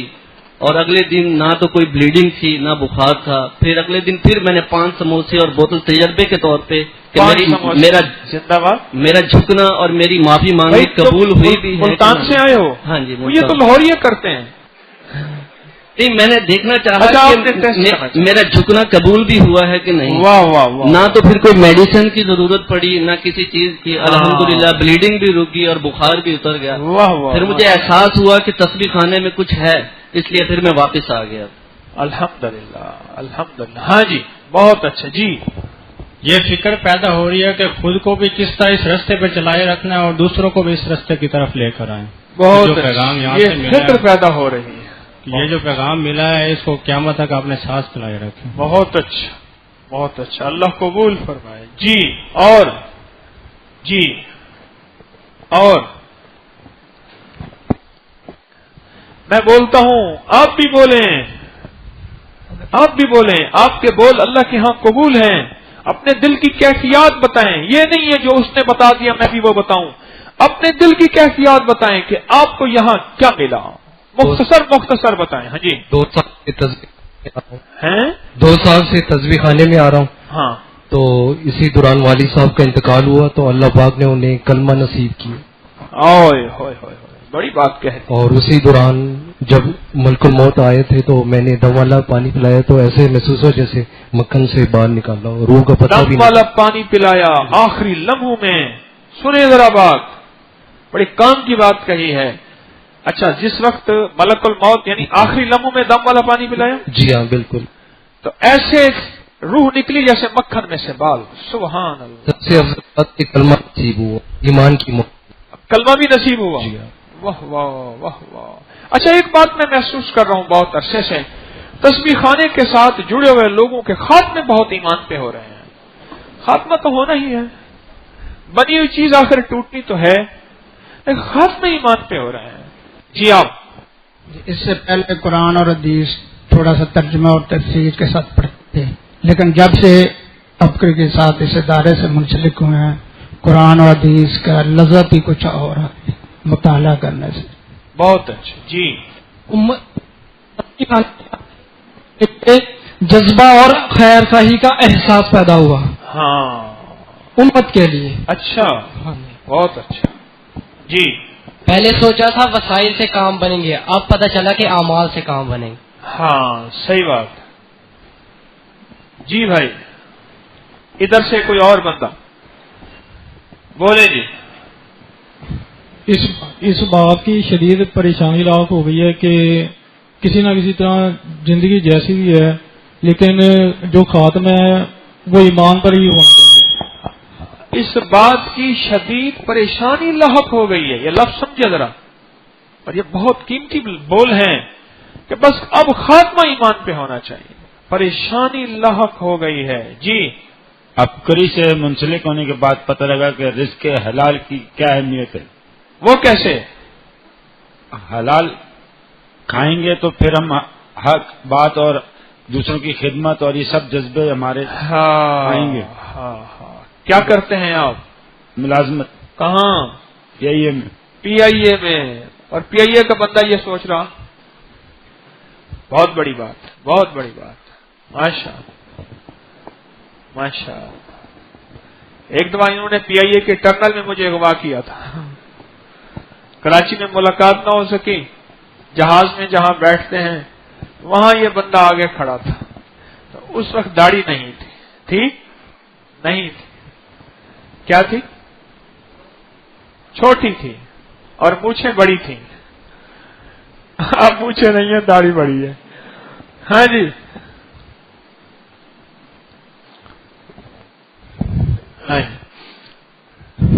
اور اگلے دن نہ تو کوئی بلیڈنگ تھی نہ بخار تھا. پھر اگلے دن پھر میں نے 5 سموسے اور بوتل تجربے کے طور پہ کہ میرا جھکنا اور میری معافی مانگی قبول ہوئی بھی ہے. ملتان سے آئے ہو؟ ہاں جی. یہ تو لاہوریے کرتے ہیں. نہیں، میں نے دیکھنا چاہا کہ میرا جھکنا قبول بھی ہوا ہے کہ نہیں. واہ واہ واہ. نہ تو پھر کوئی میڈیسن کی ضرورت پڑی نہ کسی چیز کی. الحمدللہ بلیڈنگ بھی رکی اور بخار بھی اتر گیا. پھر مجھے احساس ہوا کہ تسبیح خانے میں کچھ ہے، اس لیے پھر میں واپس آ گیا. الحمدللہ الحمدللہ. ہاں جی بہت اچھا. جی یہ فکر پیدا ہو رہی ہے کہ خود کو بھی کس طرح اس راستے پہ چلائے رکھنا ہے اور دوسروں کو بھی اس راستے کی طرف لے کر آئیں. بہت پیغام یہاں سے فکر پیدا ہو رہی ہے. یہ جو پیغام ملا ہے اس کو قیامت تک اپنے ساتھ چلائے رکھیں. بہت اچھا بہت اچھا. اللہ قبول فرمائے. جی اور جی اور میں بولتا ہوں، آپ بھی بولیں، آپ بھی بولیں. آپ کے بول اللہ کے ہاں قبول ہیں. اپنے دل کی کیفیات بتائیں. یہ نہیں ہے جو اس نے بتا دیا میں بھی وہ بتاؤں. اپنے دل کی کیفیات بتائیں کہ آپ کو یہاں کیا ملا. مختصر بتائیں. ہاں جی. 2 سال سے تسبیح خانے میں آ رہا ہوں. ہاں. تو اسی دوران والد صاحب کا انتقال ہوا تو اللہ پاک نے انہیں کلمہ نصیب کیا. بڑی بات کہہ. اور اسی دوران جب ملک الموت آئے تھے تو میں نے دم والا پانی پلایا تو ایسے محسوس ہوا جیسے مکھن سے باہر نکالا اور روح کا پتہ بھی دم والا پانی پلایا آخری لمحوں میں. سنیں ذرا بات، بڑی کام کی بات کہی ہے. اچھا، جس وقت ملک الموت یعنی آخری لمحوں میں دم والا پانی پلایا؟ جی ہاں بالکل. تو ایسے روح نکلی جیسے مکھن میں سے بال. سبحان اللہ. سب سے افضل بات کہ کلمہ نصیب ہوا، ایمان کی موت. کلمہ بھی نصیب ہوا. جی ہاں. واہ واہ واہ واہ. اچھا ایک بات میں محسوس کر رہا ہوں بہت عرصے سے، تسبیح خانے کے ساتھ جڑے ہوئے لوگوں کے خاتمے بہت ایمان پہ ہو رہے ہیں۔ خاتمہ تو ہونا ہی ہے، بنی ہوئی چیز آخر ٹوٹنی تو ہے، لیکن خاتمے ایمان پہ ہو رہے ہیں۔ جی آپ؟ اس سے پہلے قرآن اور حدیث تھوڑا سا ترجمہ اور تفسیر کے ساتھ پڑھتے تھے، لیکن جب سے ابکر کے ساتھ اس ادارے سے منسلک ہوئے ہیں، قرآن اور حدیث کا لذت ہی کچھ اور ہے مطالعہ کرنے سے۔ بہت اچھا۔ جی جذبہ اور خیر خواہی کا احساس پیدا ہوا ہاں امت کے لیے۔ اچھا بہت اچھا۔ جی پہلے سوچا تھا وسائل سے کام بنیں گے، اب پتہ چلا کہ اعمال سے کام بنیں گے۔ ہاں صحیح بات۔ جی بھائی ادھر سے کوئی اور بندہ بولے جی۔ اس بات کی شدید پریشانی لاحق ہو گئی ہے کہ کسی نہ کسی طرح زندگی جیسی بھی ہے لیکن جو خاتمہ ہے وہ ایمان پر ہی ہونا چاہیے۔ اس بات کی شدید پریشانی لاحق ہو گئی ہے، یہ لفظ سمجھے ذرا، اور یہ بہت قیمتی بول ہیں کہ بس اب خاتمہ ایمان پہ ہونا چاہیے، پریشانی لاحق ہو گئی ہے۔ جی عبقری سے منسلک ہونے کے بعد پتہ لگا کہ رزق حلال کی کیا اہمیت ہے۔ وہ کیسے؟ حلال کھائیں گے تو پھر ہم حق بات اور دوسروں کی خدمت اور یہ سب جذبے ہمارے آئیں گے۔ ہاں کیا کرتے ہیں آپ؟ ملازمت۔ کہاں؟ پی آئی اے میں۔ پی آئی اے میں، اور پی آئی اے کا بندہ یہ سوچ رہا، بہت بڑی بات، بہت بڑی بات، ماشاء ماشاء۔ ایک دفعہ انہوں نے پی آئی اے کے ٹرنل میں مجھے اغوا کیا تھا، کراچی میں ملاقات نہ ہو سکی، جہاز میں جہاں بیٹھتے ہیں وہاں یہ بندہ آگے کھڑا تھا، تو اس وقت داڑھی نہیں تھی نہیں تھی، کیا تھی؟ چھوٹی تھی اور مونچھیں بڑی تھیں۔ اب مونچھیں نہیں ہے، داڑھی بڑی ہے۔ ہاں جی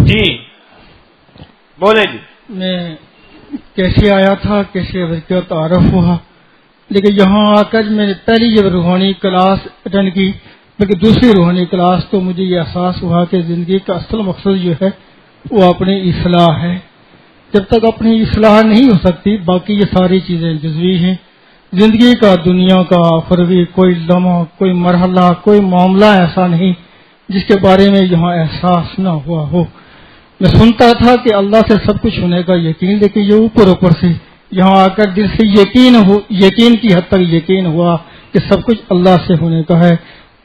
جی بولے جی۔ میں کیسے آیا تھا، کیسے کا تعارف ہوا، لیکن یہاں آ کر میں نے پہلی جب روحانی کلاس اٹینڈ کی، بلکہ دوسری روحانی کلاس، تو مجھے یہ احساس ہوا کہ زندگی کا اصل مقصد جو ہے وہ اپنی اصلاح ہے۔ جب تک اپنی اصلاح نہیں ہو سکتی باقی یہ ساری چیزیں جزوی ہیں۔ زندگی کا، دنیا کا، آخروی کوئی لمحہ، کوئی مرحلہ، کوئی معاملہ ایسا نہیں جس کے بارے میں یہاں احساس نہ ہوا ہو۔ میں سنتا تھا کہ اللہ سے سب کچھ ہونے کا یقین، لیکن یہ اوپر سے یہاں آ کر دل سے یقین کی حد تک یقین ہوا کہ سب کچھ اللہ سے ہونے کا ہے۔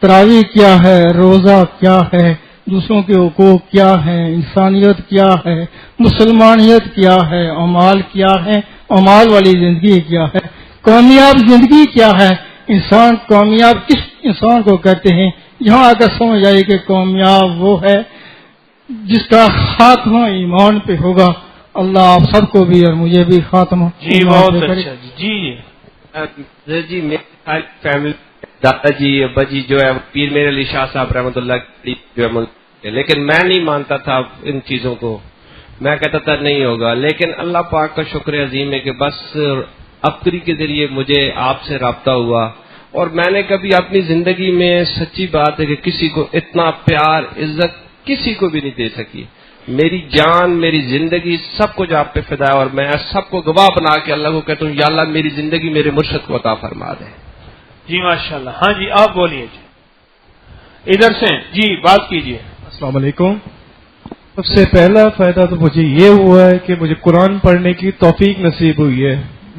تراویح کیا ہے، روزہ کیا ہے، دوسروں کے حقوق کیا ہے، انسانیت کیا ہے، مسلمانیت کیا ہے، اعمال کیا ہے، اعمال والی زندگی کیا ہے، کامیاب زندگی کیا ہے، انسان کامیاب کس انسان کو کہتے ہیں، یہاں آ کر سمجھ آئی کہ کامیاب وہ ہے جس کا خاتمہ ایمان پہ ہوگا۔ اللہ آپ سب کو بھی اور مجھے بھی خاتمہ جی بہت اچھا جی جی میری فیملی دادا جی ابا جی جو ہے پیر میرے علی شاہ صاحب رحمۃ اللہ جو ہے، لیکن میں نہیں مانتا تھا ان چیزوں کو، میں کہتا تھا نہیں ہوگا، لیکن اللہ پاک کا شکر عظیم ہے کہ بس عبقری کے ذریعے مجھے آپ سے رابطہ ہوا، اور میں نے کبھی اپنی زندگی میں سچی بات ہے کہ کسی کو اتنا پیار عزت کسی کو بھی نہیں دے سکی۔ میری جان، میری زندگی سب کچھ آپ پہ فدا ہے، اور میں سب کو گواہ بنا کے اللہ کو کہتا ہوں یا اللہ میری زندگی میرے مرشد کو عطا فرما دے۔ جی ماشاءاللہ۔ ہاں جی آپ بولیے جی، ادھر سے جی بات کیجیے۔ السلام علیکم۔ سب سے پہلا فائدہ تو مجھے یہ ہوا ہے کہ مجھے قرآن پڑھنے کی توفیق نصیب ہوئی ہے۔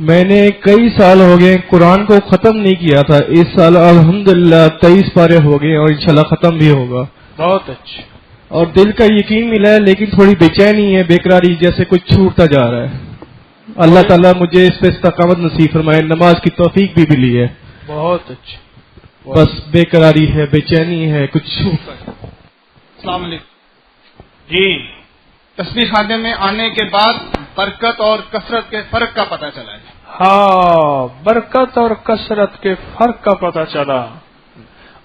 میں نے کئی سال ہو گئے قرآن کو ختم نہیں کیا تھا، اس سال الحمدللہ 23 پارے ہو گئے اور انشاءاللہ ختم بھی ہوگا۔ بہت اچھا۔ اور دل کا یقین ملا ہے، لیکن تھوڑی بے چینی ہے، بےقراری، جیسے کچھ چھوٹتا جا رہا ہے۔ اللہ تعالیٰ مجھے اس پہ استقامت نصیب فرمائے، نماز کی توفیق بھی ملی ہے۔ بہت اچھا۔ بس بے قراری ہے، بے چینی ہے، کچھ چھوٹتا ہے۔ السلام علیکم جی۔ تسبیح خانے میں آنے کے بعد برکت اور کثرت کے فرق کا پتہ چلا ہے۔ ہاں برکت اور کثرت کے فرق کا پتہ چلا،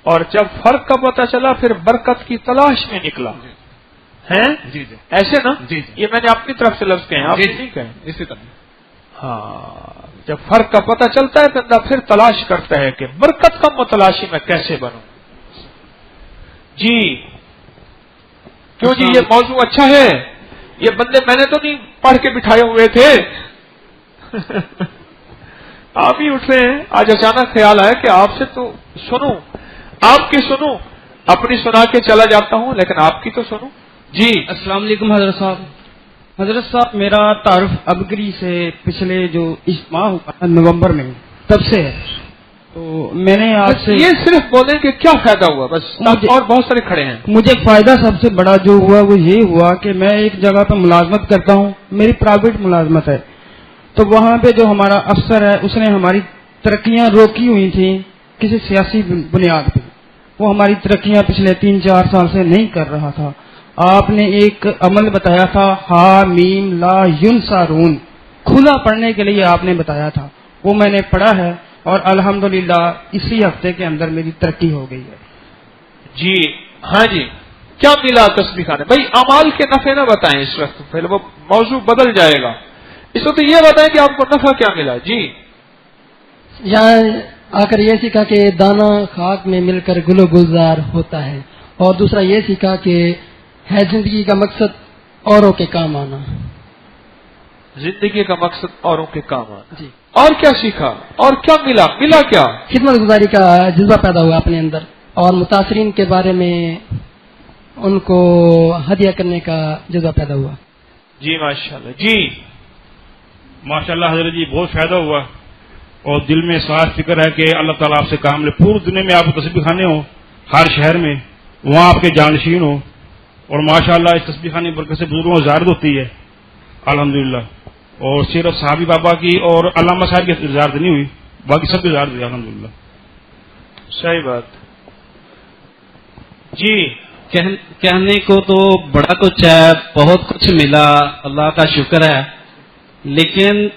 اور جب فرق کا پتہ چلا پھر برکت کی تلاش میں نکلا ہے۔ جی جی ایسے نا؟ جی یہ میں نے اپنی طرف سے لفظ کہے ہیں، آپ نہیں کہیں اسی طرح۔ ہاں، جب فرق کا پتہ چلتا ہے بندہ پھر تلاش کرتا ہے کہ برکت کا متلاشی میں کیسے بنوں. جی کیوں جی، یہ موضوع اچھا ہے. یہ بندے میں نے تو نہیں پڑھ کے بٹھائے ہوئے تھے. آپ ہی اٹھ رہے ہیں. آج اچانک خیال آیا کہ آپ سے تو سنوں، آپ کی سنوں، اپنی سنا کے چلا جاتا ہوں لیکن آپ کی تو سنوں. جی السلام علیکم حضرت صاحب. حضرت صاحب میرا تعارف ابگری سے پچھلے جو اجتماع ہوا نومبر میں تب سے ہے. تو میں نے آپ سے یہ صرف بولیں کہ کیا فائدہ ہوا بس، اور بہت سارے کھڑے ہیں. مجھے فائدہ سب سے بڑا جو ہوا وہ یہ ہوا کہ میں ایک جگہ پہ ملازمت کرتا ہوں، میری پرائیویٹ ملازمت ہے. تو وہاں پہ جو ہمارا افسر ہے اس نے ہماری ترقیاں روکی ہوئی تھیں کسی سیاسی بنیاد پہ. وہ ہماری ترقیاں پچھلے 3-4 سال سے نہیں کر رہا تھا. آپ نے ایک عمل بتایا تھا، ہا میم لا ینصرون، کھلا پڑھنے کے لیے آپ نے بتایا تھا. وہ میں نے پڑھا ہے اور الحمدللہ اسی ہفتے کے اندر میری ترقی ہو گئی ہے. جی ہاں جی، کیا ملا تسبیح خانے؟ بھائی اعمال کے نفع نہ بتائیں اس وقت، پہلے وہ موضوع بدل جائے گا. اس وقت یہ بتائیں کہ آپ کو نفع کیا ملا. جی یہاں آ کر یہ سیکھا کہ دانا خاک میں مل کر گل و گلزار ہوتا ہے، اور دوسرا یہ سیکھا کہ ہے زندگی کا مقصد اوروں کے کام آنا. زندگی کا مقصد اوروں کے کام آنا. جی. اور کیا سیکھا اور کیا ملا کیا؟ خدمت گزاری کا جذبہ پیدا ہوا اپنے اندر، اور متاثرین کے بارے میں ان کو ہدیہ کرنے کا جذبہ پیدا ہوا. جی ماشاءاللہ. جی ماشاءاللہ حضرت جی بہت فائدہ ہوا، اور دل میں صاف فکر ہے کہ اللہ تعالیٰ آپ سے کام لے. پوری دنیا میں آپ کو تسبیح خانے ہوں، ہر شہر میں وہاں آپ کے جانشین ہوں، اور ماشاءاللہ اس تسبیح خانے برکت سے بزرگوں کو زیارت ہوتی ہے الحمدللہ. اور صرف صحابی بابا کی اور علامہ صاحب کی زیارت نہیں ہوئی، باقی سب کی زیارت ہوئی الحمدللہ. صحیح بات. جی کہنے کو تو بڑا کچھ ہے، بہت کچھ ملا، اللہ کا شکر ہے، لیکن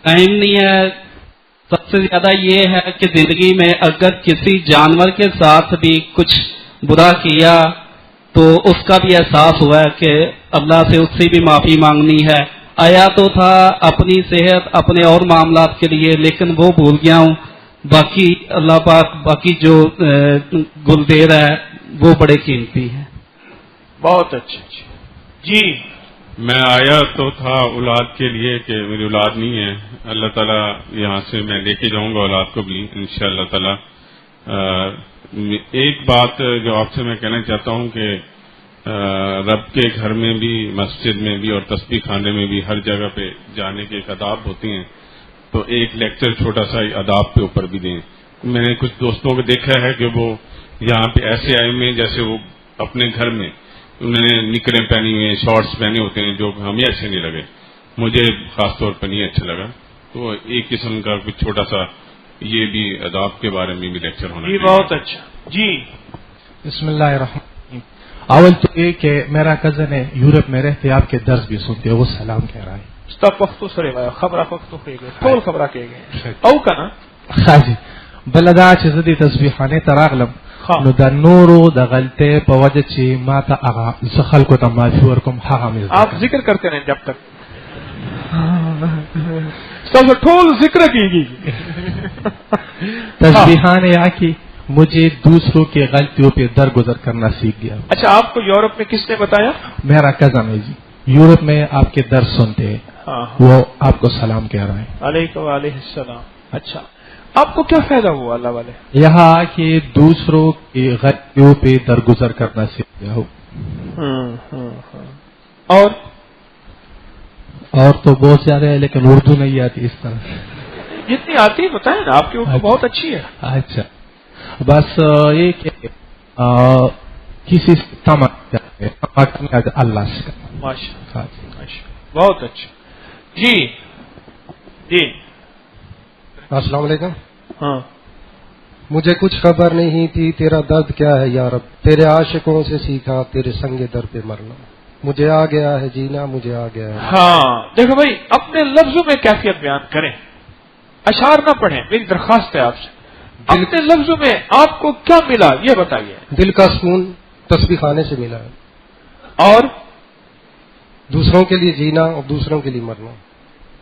ٹائم نہیں ہے. سب سے زیادہ یہ ہے کہ زندگی میں اگر کسی جانور کے ساتھ بھی کچھ برا کیا تو اس کا بھی احساس ہوا ہے کہ اللہ سے اس سے بھی معافی مانگنی ہے. آیا تو تھا اپنی صحت اپنے اور معاملات کے لیے، لیکن وہ بھول گیا ہوں. باقی اللہ پاک باقی جو گلدیر ہے وہ بڑے قیمتی ہے. بہت اچھا. جی میں آیا تو تھا اولاد کے لیے کہ میری اولاد نہیں ہے. اللہ تعالیٰ یہاں سے میں لے کے جاؤں گا اولاد کو بھی انشاءاللہ تعالیٰ. ایک بات جو آپ سے میں کہنا چاہتا ہوں کہ رب کے گھر میں بھی، مسجد میں بھی اور تسبیح خانے میں بھی ہر جگہ پہ جانے کے ایک آداب ہوتی ہیں، تو ایک لیکچر چھوٹا سا آداب کے اوپر بھی دیں. میں نے کچھ دوستوں کو دیکھا ہے کہ وہ یہاں پہ ایسے آئے ہوئے جیسے وہ اپنے گھر میں انہوں نے نکریں پہنی ہوئی ہیں، شارٹس پہنے ہوتے ہیں، جو ہمیں اچھے نہیں لگے. مجھے خاص طور پر نہیں اچھا لگا. تو ایک قسم کا کچھ چھوٹا سا یہ بھی آداب کے بارے میں بھی لیکچر ہونا چاہیے. بہت اچھا. جی بسم اللہ الرحمن الرحیم. اول تو یہ کہ میرا کزن ہے یورپ میں رہتے، آپ کے درس بھی سنتے، وہ سلام کہہ رہا ہے. او کنا ها جی بل دا چې زدي تسبیحانه تراغلم نو د نورو د غلطه په وجه چې ما ته هغه ځخل کو ته معافي ورکوم هغه مې آپ ذکر کرتے رہیں جب تک سب ٹھول ذکر کیجیے. تسبیحانه یا کہ مجھے دوسروں کی غلطیوں پہ درگزر کرنا سیکھ گیا. اچھا آپ کو یورپ میں کس نے بتایا؟ میرا کزن ہے جی، یورپ میں آپ کے درس سنتے ہیں، وہ آپ کو سلام کہہ رہے ہیں. علیکم وعلیہ السلام. اچھا آپ کو کیا فائدہ ہوا اللہ والے؟ یہاں کہ دوسروں کی غلطیوں پہ درگزر کرنا سیکھ گیا ہوں. اور تو بہت زیادہ ہے لیکن اردو نہیں آتی اس طرح. جتنی آتی بتائیں نا، آپ کی اردو بہت اچھی ہے. اچھا بس یہ کہ کسی سے تمنا اللہ سے ماشاء بہت اچھا. جی جی السلام علیکم. ہاں مجھے کچھ خبر نہیں تھی تیرا درد کیا ہے یا رب، تیرے عاشقوں سے سیکھا تیرے سنگ در پہ مرنا، مجھے آ گیا ہے جینا، مجھے آ گیا ہے. ہاں دیکھو بھائی اپنے لفظوں میں کیفیت بیان کریں، اشعار نہ پڑھیں. میری درخواست ہے آپ سے، اپنے لفظوں میں آپ کو کیا ملا یہ بتائیے. دل کا سکون تسبیح خانے سے ملا ہے، اور دوسروں کے لیے جینا اور دوسروں کے لیے مرنا.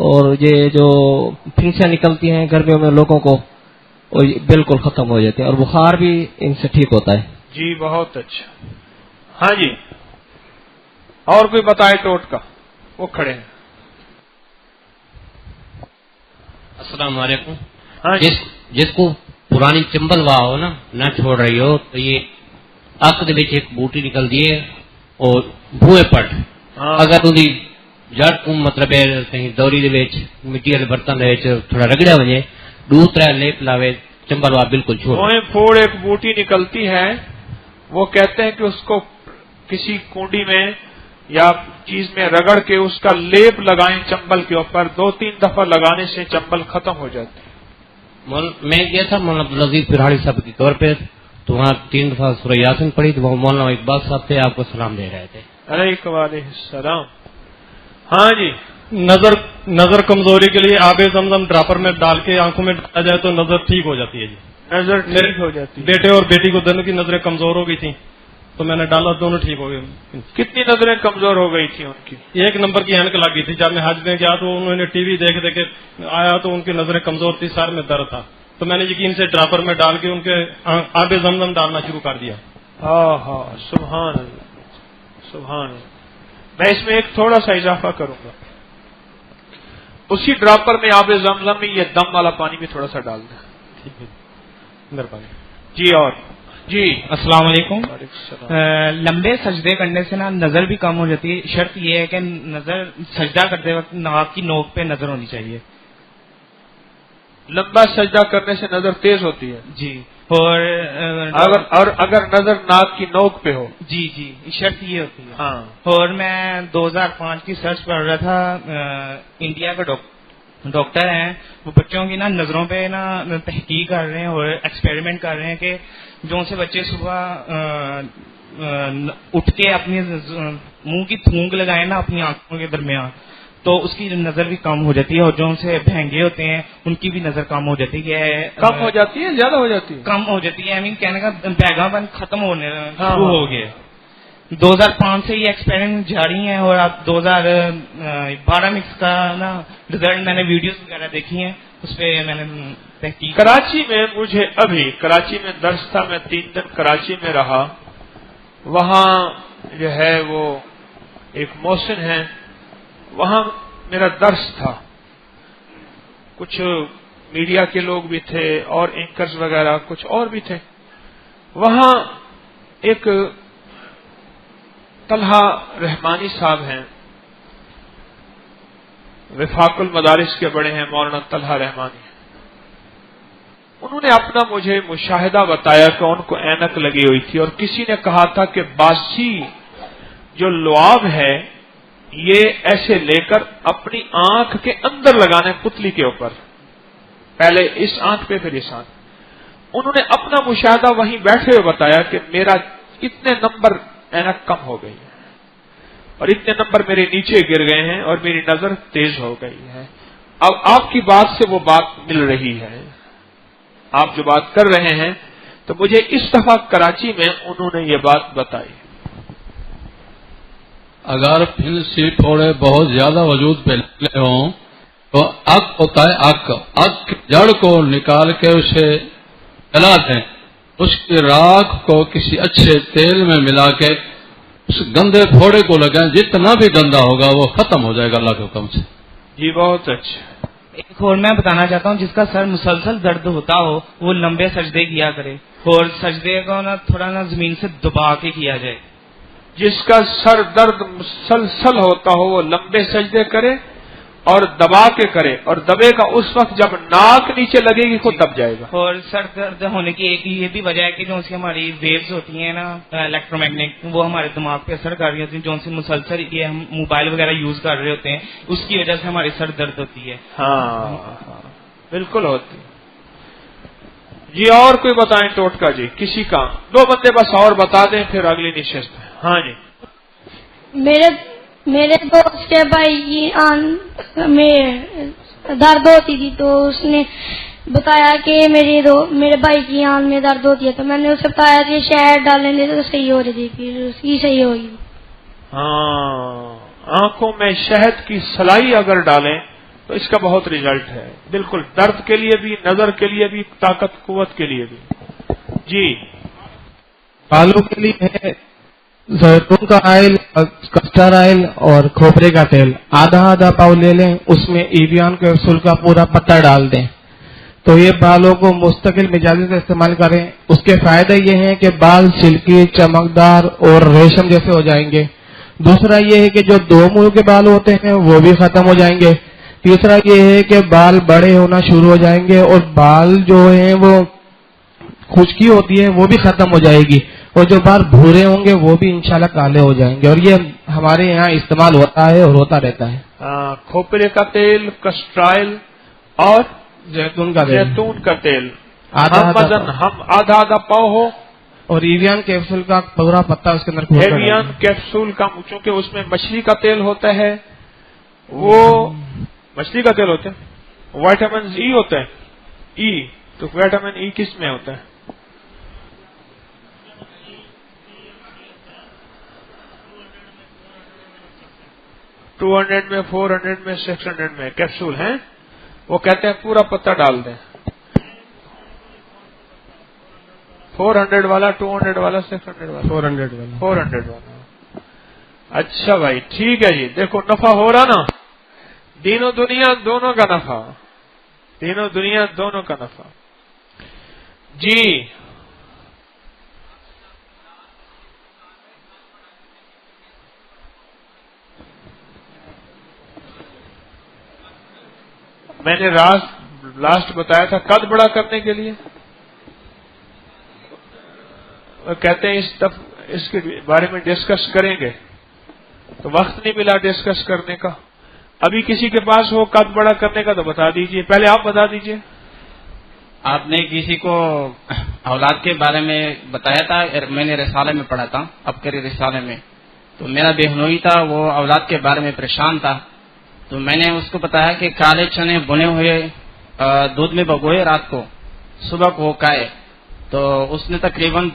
اور یہ جو پھنسیاں نکلتی ہیں گرمیوں میں لوگوں کو وہ بالکل ختم ہو جاتے ہیں اور بخار بھی ان سے ٹھیک ہوتا ہے. جی بہت اچھا. ہاں جی اور کوئی بتائے ٹوٹکا؟ وہ کھڑے ہیں. السلام علیکم. ہاں جس کو پرانی چمبل واہ ہو نا نہ چھوڑ رہی ہو تو یہ اک دے وچ ایک بوٹی نکل دی ہے اور بوئے پٹ اگر اندی جڑ کو مطلب کہیں دوری دے وچ مٹی والے برتن دے وچ تھوڑا رگڑیا وجے 2-3 لیپ لاوے چمبل واہ بالکل چھوڑ. بوئے پھوڑ ایک بوٹی نکلتی ہے وہ کہتے ہیں کہ اس کو کسی کنڈی میں یا چیز میں رگڑ کے اس کا لیپ لگائیں چمبل کے اوپر 2-3 دفعہ لگانے سے چمبل ختم ہو جاتی ہے. میں گیا تھا مولانا عبدالعزیز پراڑی صاحب کے طور پہ تو وہاں 3 دفعہ سورہ یاسین پڑھی تو وہ مولانا اقبال صاحب تھے آپ کو سلام دے رہے تھے. علیکم السلام. ہاں جی نظر کمزوری کے لیے آب زمزم ڈراپر میں ڈال کے آنکھوں میں ڈالا جائے تو نظر ٹھیک ہو جاتی ہے. جی نظر ٹھیک ہو جاتی ہے. بیٹے اور بیٹی کو دونوں کی نظریں کمزور ہو گئی تھیں تو میں نے ڈالا دونوں ٹھیک ہو گئے. کتنی نظریں کمزور ہو گئی تھی ان کی؟ 1 نمبر کی اینک لگ گئی تھی. جب میں حج میں گیا تو انہوں نے ٹی وی دیکھ کے آیا تو ان کی نظریں کمزور تھی, سر میں درد تھا تو میں نے یقین سے ڈراپر میں ڈال کے ان کے آب زمزم ڈالنا شروع کر دیا. سبحان اللہ سبحان اللہ. میں اس میں ایک تھوڑا سا اضافہ کروں گا. اسی ڈراپر میں آب زمزم میں یہ دم والا پانی بھی تھوڑا سا ڈال دیں. مہربانی. جی اور جی السلام علیکم. لمبے سجدے کرنے سے نا نظر بھی کم ہو جاتی ہے. شرط یہ ہے کہ نظر سجدہ کرتے وقت ناک کی نوک پہ نظر ہونی چاہیے. لمبا سجدہ کرنے سے نظر تیز ہوتی ہے. جی اور اگر نظر ناک کی نوک پہ ہو. جی جی شرط یہ ہوتی ہے. ہاں. اور میں 2005 کی سرچ پڑھ رہا تھا. انڈیا کا ڈاکٹر ہیں وہ بچوں کی نا نظروں پہ نا تحقیق کر رہے ہیں اور ایکسپیریمنٹ کر رہے ہیں کہ جو سے بچے صبح اٹھ کے اپنی منہ کی تھونگ لگائے نا اپنی آنکھوں کے درمیان تو اس کی نظر بھی کم ہو جاتی ہے. اور جو ان سے بھینگے ہوتے ہیں ان کی بھی نظر کم ہو جاتی ہے. کم ہو جاتی ہے زیادہ ہو جاتی ہے؟ کم ہو جاتی ہے. کہنے کا بیگا بند ختم ہونے شروع ہو گیا. 2005 سے یہ ایکسپیریمنٹ جاری ہیں اور اب 2012 میں اس کا نا رزلٹ میں نے ویڈیوز وغیرہ دیکھی ہیں اس پہ میں نے تحقیق. کراچی میں مجھے ابھی کراچی میں درس تھا. میں 3 دن کراچی میں رہا. وہاں جو ہے وہ ایک محسن ہے وہاں میرا درس تھا. کچھ میڈیا کے لوگ بھی تھے اور اینکرز وغیرہ کچھ اور بھی تھے. وہاں ایک طلحہ رحمانی صاحب ہیں وفاق المدارس کے بڑے ہیں مولانا طلحہ رحمانی. انہوں نے اپنا مجھے مشاہدہ بتایا کہ ان کو اینک لگی ہوئی تھی اور کسی نے کہا تھا کہ باسی جو لعاب ہے یہ ایسے لے کر اپنی آنکھ کے اندر لگانے پتلی کے اوپر پہلے اس آنکھ پہ پھر اس آنکھ. انہوں نے اپنا مشاہدہ وہیں بیٹھے ہوئے بتایا کہ میرا اتنے نمبر اینک کم ہو گئی ہے اور اتنے نمبر میرے نیچے گر گئے ہیں اور میری نظر تیز ہو گئی ہے. اب آپ کی بات سے وہ بات مل رہی ہے. آپ جو بات کر رہے ہیں تو مجھے اس دفعہ کراچی میں انہوں نے یہ بات بتائی. اگر پھنسی پھوڑے بہت زیادہ وجود پہ نکلے ہوں تو اک ہوتا ہے اک کی جڑ کو نکال کے اسے جلا دیں. اس کی راکھ کو کسی اچھے تیل میں ملا کے اس گندے پھوڑے کو لگائیں. جتنا بھی گندا ہوگا وہ ختم ہو جائے گا اللہ کے حکم سے. جی بہت اچھا. ایک اور میں بتانا چاہتا ہوں جس کا سر مسلسل درد ہوتا ہو وہ لمبے سجدے کیا کرے اور سجدے کو نا تھوڑا نا زمین سے دبا کے کیا جائے. جس کا سر درد مسلسل ہوتا ہو وہ لمبے سجدے کرے اور دبا کے کرے اور دبے کا اس وقت جب ناک نیچے لگے گی خود دب جائے گا. اور سر درد ہونے کی ایک یہ بھی وجہ ہے کہ جو سی ہماری ویوز ہوتی ہیں نا الیکٹرو میگنیٹ وہ ہمارے دماغ پہ اثر کر رہی ہوتی ہیں جو سی مسلسل یہ ہم موبائل وغیرہ یوز کر رہے ہوتے ہیں اس کی وجہ سے ہماری سر درد ہوتی ہے. ہاں بالکل ہوتی. جی اور کوئی بتائیں ٹوٹکا جی کسی کا 2 بندے بس اور بتا دیں پھر اگلی نشست ہے. ہاں جی. میرے دوست کے بھائی کی آنکھ میں درد ہوتی تھی تو اس نے بتایا کہ میرے بھائی کی آنکھ میں درد ہوتی ہے تو میں نے اسے بتایا کہ شہد ڈالیں گے تو صحیح ہو رہی تھی پھر اس کی صحیح ہوگی. ہاں آنکھوں میں شہد کی سلائی اگر ڈالیں تو اس کا بہت رزلٹ ہے، بالکل درد کے لیے بھی، نظر کے لیے بھی، طاقت قوت کے لیے بھی۔ جی بالوں کے لیے ہے زیتون کا آئل، کسٹر آئل اور کھوپرے کا تیل، آدھا آدھا پاؤ لے لیں، اس میں ایویان کیپسول کا پورا پتا ڈال دیں، تو یہ بالوں کو مستقل مزاجی سے استعمال کریں۔ اس کے فائدے یہ ہیں کہ بال سلکی، چمکدار اور ریشم جیسے ہو جائیں گے۔ دوسرا یہ ہے کہ جو دو منہ کے بال ہوتے ہیں وہ بھی ختم ہو جائیں گے۔ تیسرا یہ ہے کہ بال بڑے ہونا شروع ہو جائیں گے اور بال جو ہیں وہ خشکی ہوتی ہے وہ بھی ختم ہو جائے گی، اور جو بال بھورے ہوں گے وہ بھی انشاءاللہ کالے ہو جائیں گے، اور یہ ہمارے یہاں استعمال ہوتا ہے اور ہوتا رہتا ہے۔ کھوپرے کا تیل، کسٹر آئل اور زیتون کا تیل آدھا ہم آدھا آدھا پاؤ ہو، اور ایویان کیپسول کا پورا پتا اس کے اندر ایویان کیپسول کا، چونکہ اس میں مچھلی کا تیل ہوتا ہے، وہ مچھلی کا تیل ہوتا ہے، وائٹامن ای ہوتا ہے، ای، تو وائٹامن ای کس میں ہوتا ہے؟ $200 میں، $400 میں، $600 میں کیپسول ہیں، وہ کہتے ہیں پورا پتا ڈال دیں، 400 والا، 200 والا، 600 والا، 400 والا۔ اچھا بھائی ٹھیک ہے جی، دیکھو نفع ہو رہا نا، دین و دنیا دونوں کا نفع، دین و دنیا دونوں کا نفع۔ جی میں نے لاسٹ بتایا تھا قد بڑا کرنے کے لیے، وہ کہتے ہیں اس کے بارے میں ڈسکس کریں گے، تو وقت نہیں ملا ڈسکس کرنے کا۔ ابھی کسی کے پاس ہو قد بڑا کرنے کا تو بتا دیجئے، پہلے آپ بتا دیجئے۔ آپ نے کسی کو اولاد کے بارے میں بتایا تھا، میں نے رسالے میں پڑھا تھا، اب کرے رسالے میں، تو میرا بہنوئی تھا، وہ اولاد کے بارے میں پریشان تھا، تو میں نے اس کو بتایا کہ کالے چنے بنے ہوئے دودھ میں بگوئے رات کو، صبح کو کھائے، تو اس نے تقریباً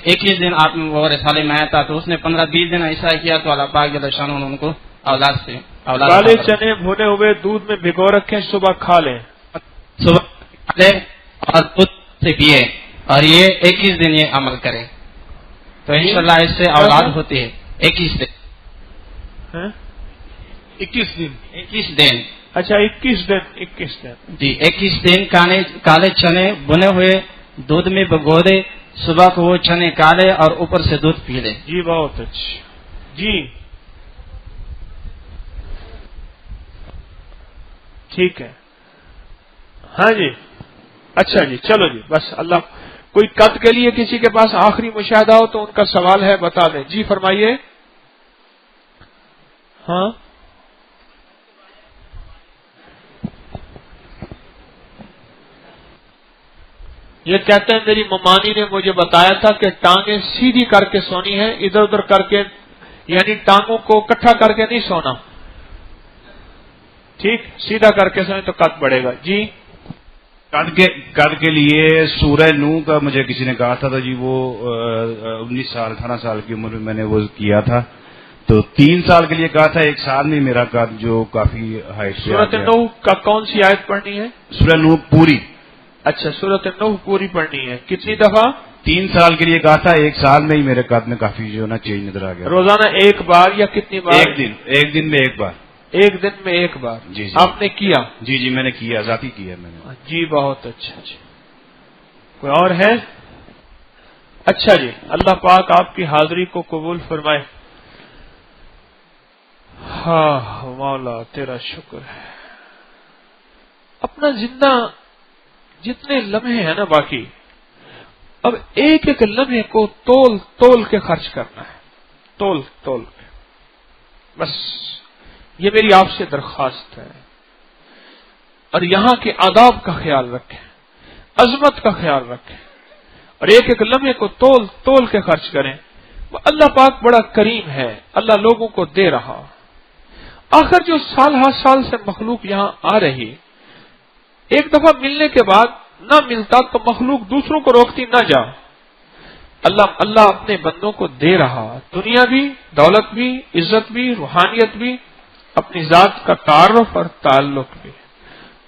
21 دن آپ وہ رسالے میں آیا تھا، تو اس نے 15-20 دن ایسا کیا، تو اللہ پاک جل شانہ ان کو اولاد سے کالے چنے بھنے ہوئے دودھ میں بھگو رکھیں، صبح کھا لیں، صبح کھا لیں اور دودھ سے پیے، اور یہ 21 دن یہ عمل کرے تو انشاءاللہ اس سے اولاد ہوتی ہے۔ 21 دن 21 دن اچھا 21 دن جی 21 دن کالے چنے بنے ہوئے دودھ میں بھگو دے، صبح کو وہ چنے کالے اور اوپر سے دودھ پی لے۔ جی بہت اچھا جی ٹھیک ہے، ہاں جی اچھا جی چلو جی بس اللہ، کوئی قد کے لیے کسی کے پاس آخری مشاہدہ ہو تو ان کا سوال ہے بتا دیں، جی فرمائیے۔ ہاں یہ کہتے ہیں میری ممانی نے مجھے بتایا تھا کہ ٹانگیں سیدھی کر کے سونی ہے، ادھر ادھر کر کے، یعنی ٹانگوں کو اکٹھا کر کے نہیں سونا، ٹھیک سیدھا کر کے سوئیں تو قد بڑھے گا۔ جی قد کے لیے سورہ نوح کا مجھے کسی نے کہا تھا جی، وہ 19 سال 18 سال کی عمر میں نے وہ کیا تھا، تو 3 سال کے لیے کہا تھا، 1 سال میں میرا قد جو کافی ہائٹ سے سورۃ نوح کا کون سی آیت پڑھنی ہے؟ سورہ نوح پوری۔ اچھا سورۃ نوح پوری پڑھنی ہے، کتنی دفعہ؟ 3 سال کے لیے کہا تھا، 1 سال میں ہی میرے قد میں کافی جو نا چینج نظر آ گیا۔ روزانہ ایک بار یا کتنی بار؟ ایک دن میں ایک بار۔ ایک دن میں ایک بار؟ جی آپ نے کیا؟ جی میں نے کیا، ذاتی کیا میں نے۔ جی بہت اچھا جی، کوئی اور ہے؟ اچھا جی اللہ پاک آپ کی حاضری کو قبول فرمائے۔ ہاں مولا تیرا شکر ہے، اپنا زندہ جتنے لمحے ہیں نا باقی، اب ایک ایک لمحے کو تول تول کے خرچ کرنا ہے، تول تول کے، بس یہ میری آپ سے درخواست ہے، اور یہاں کے آداب کا خیال رکھیں، عظمت کا خیال رکھیں، اور ایک ایک لمحے کو تول تول کے خرچ کریں۔ اللہ پاک بڑا کریم ہے، اللہ لوگوں کو دے رہا، آخر جو سال ہر سال سے مخلوق یہاں آ رہی، ایک دفعہ ملنے کے بعد نہ ملتا تو مخلوق دوسروں کو روکتی نہ جا، اللہ اپنے بندوں کو دے رہا، دنیا بھی، دولت بھی، عزت بھی، روحانیت بھی، اپنی ذات کا تعارف اور تعلق بھی۔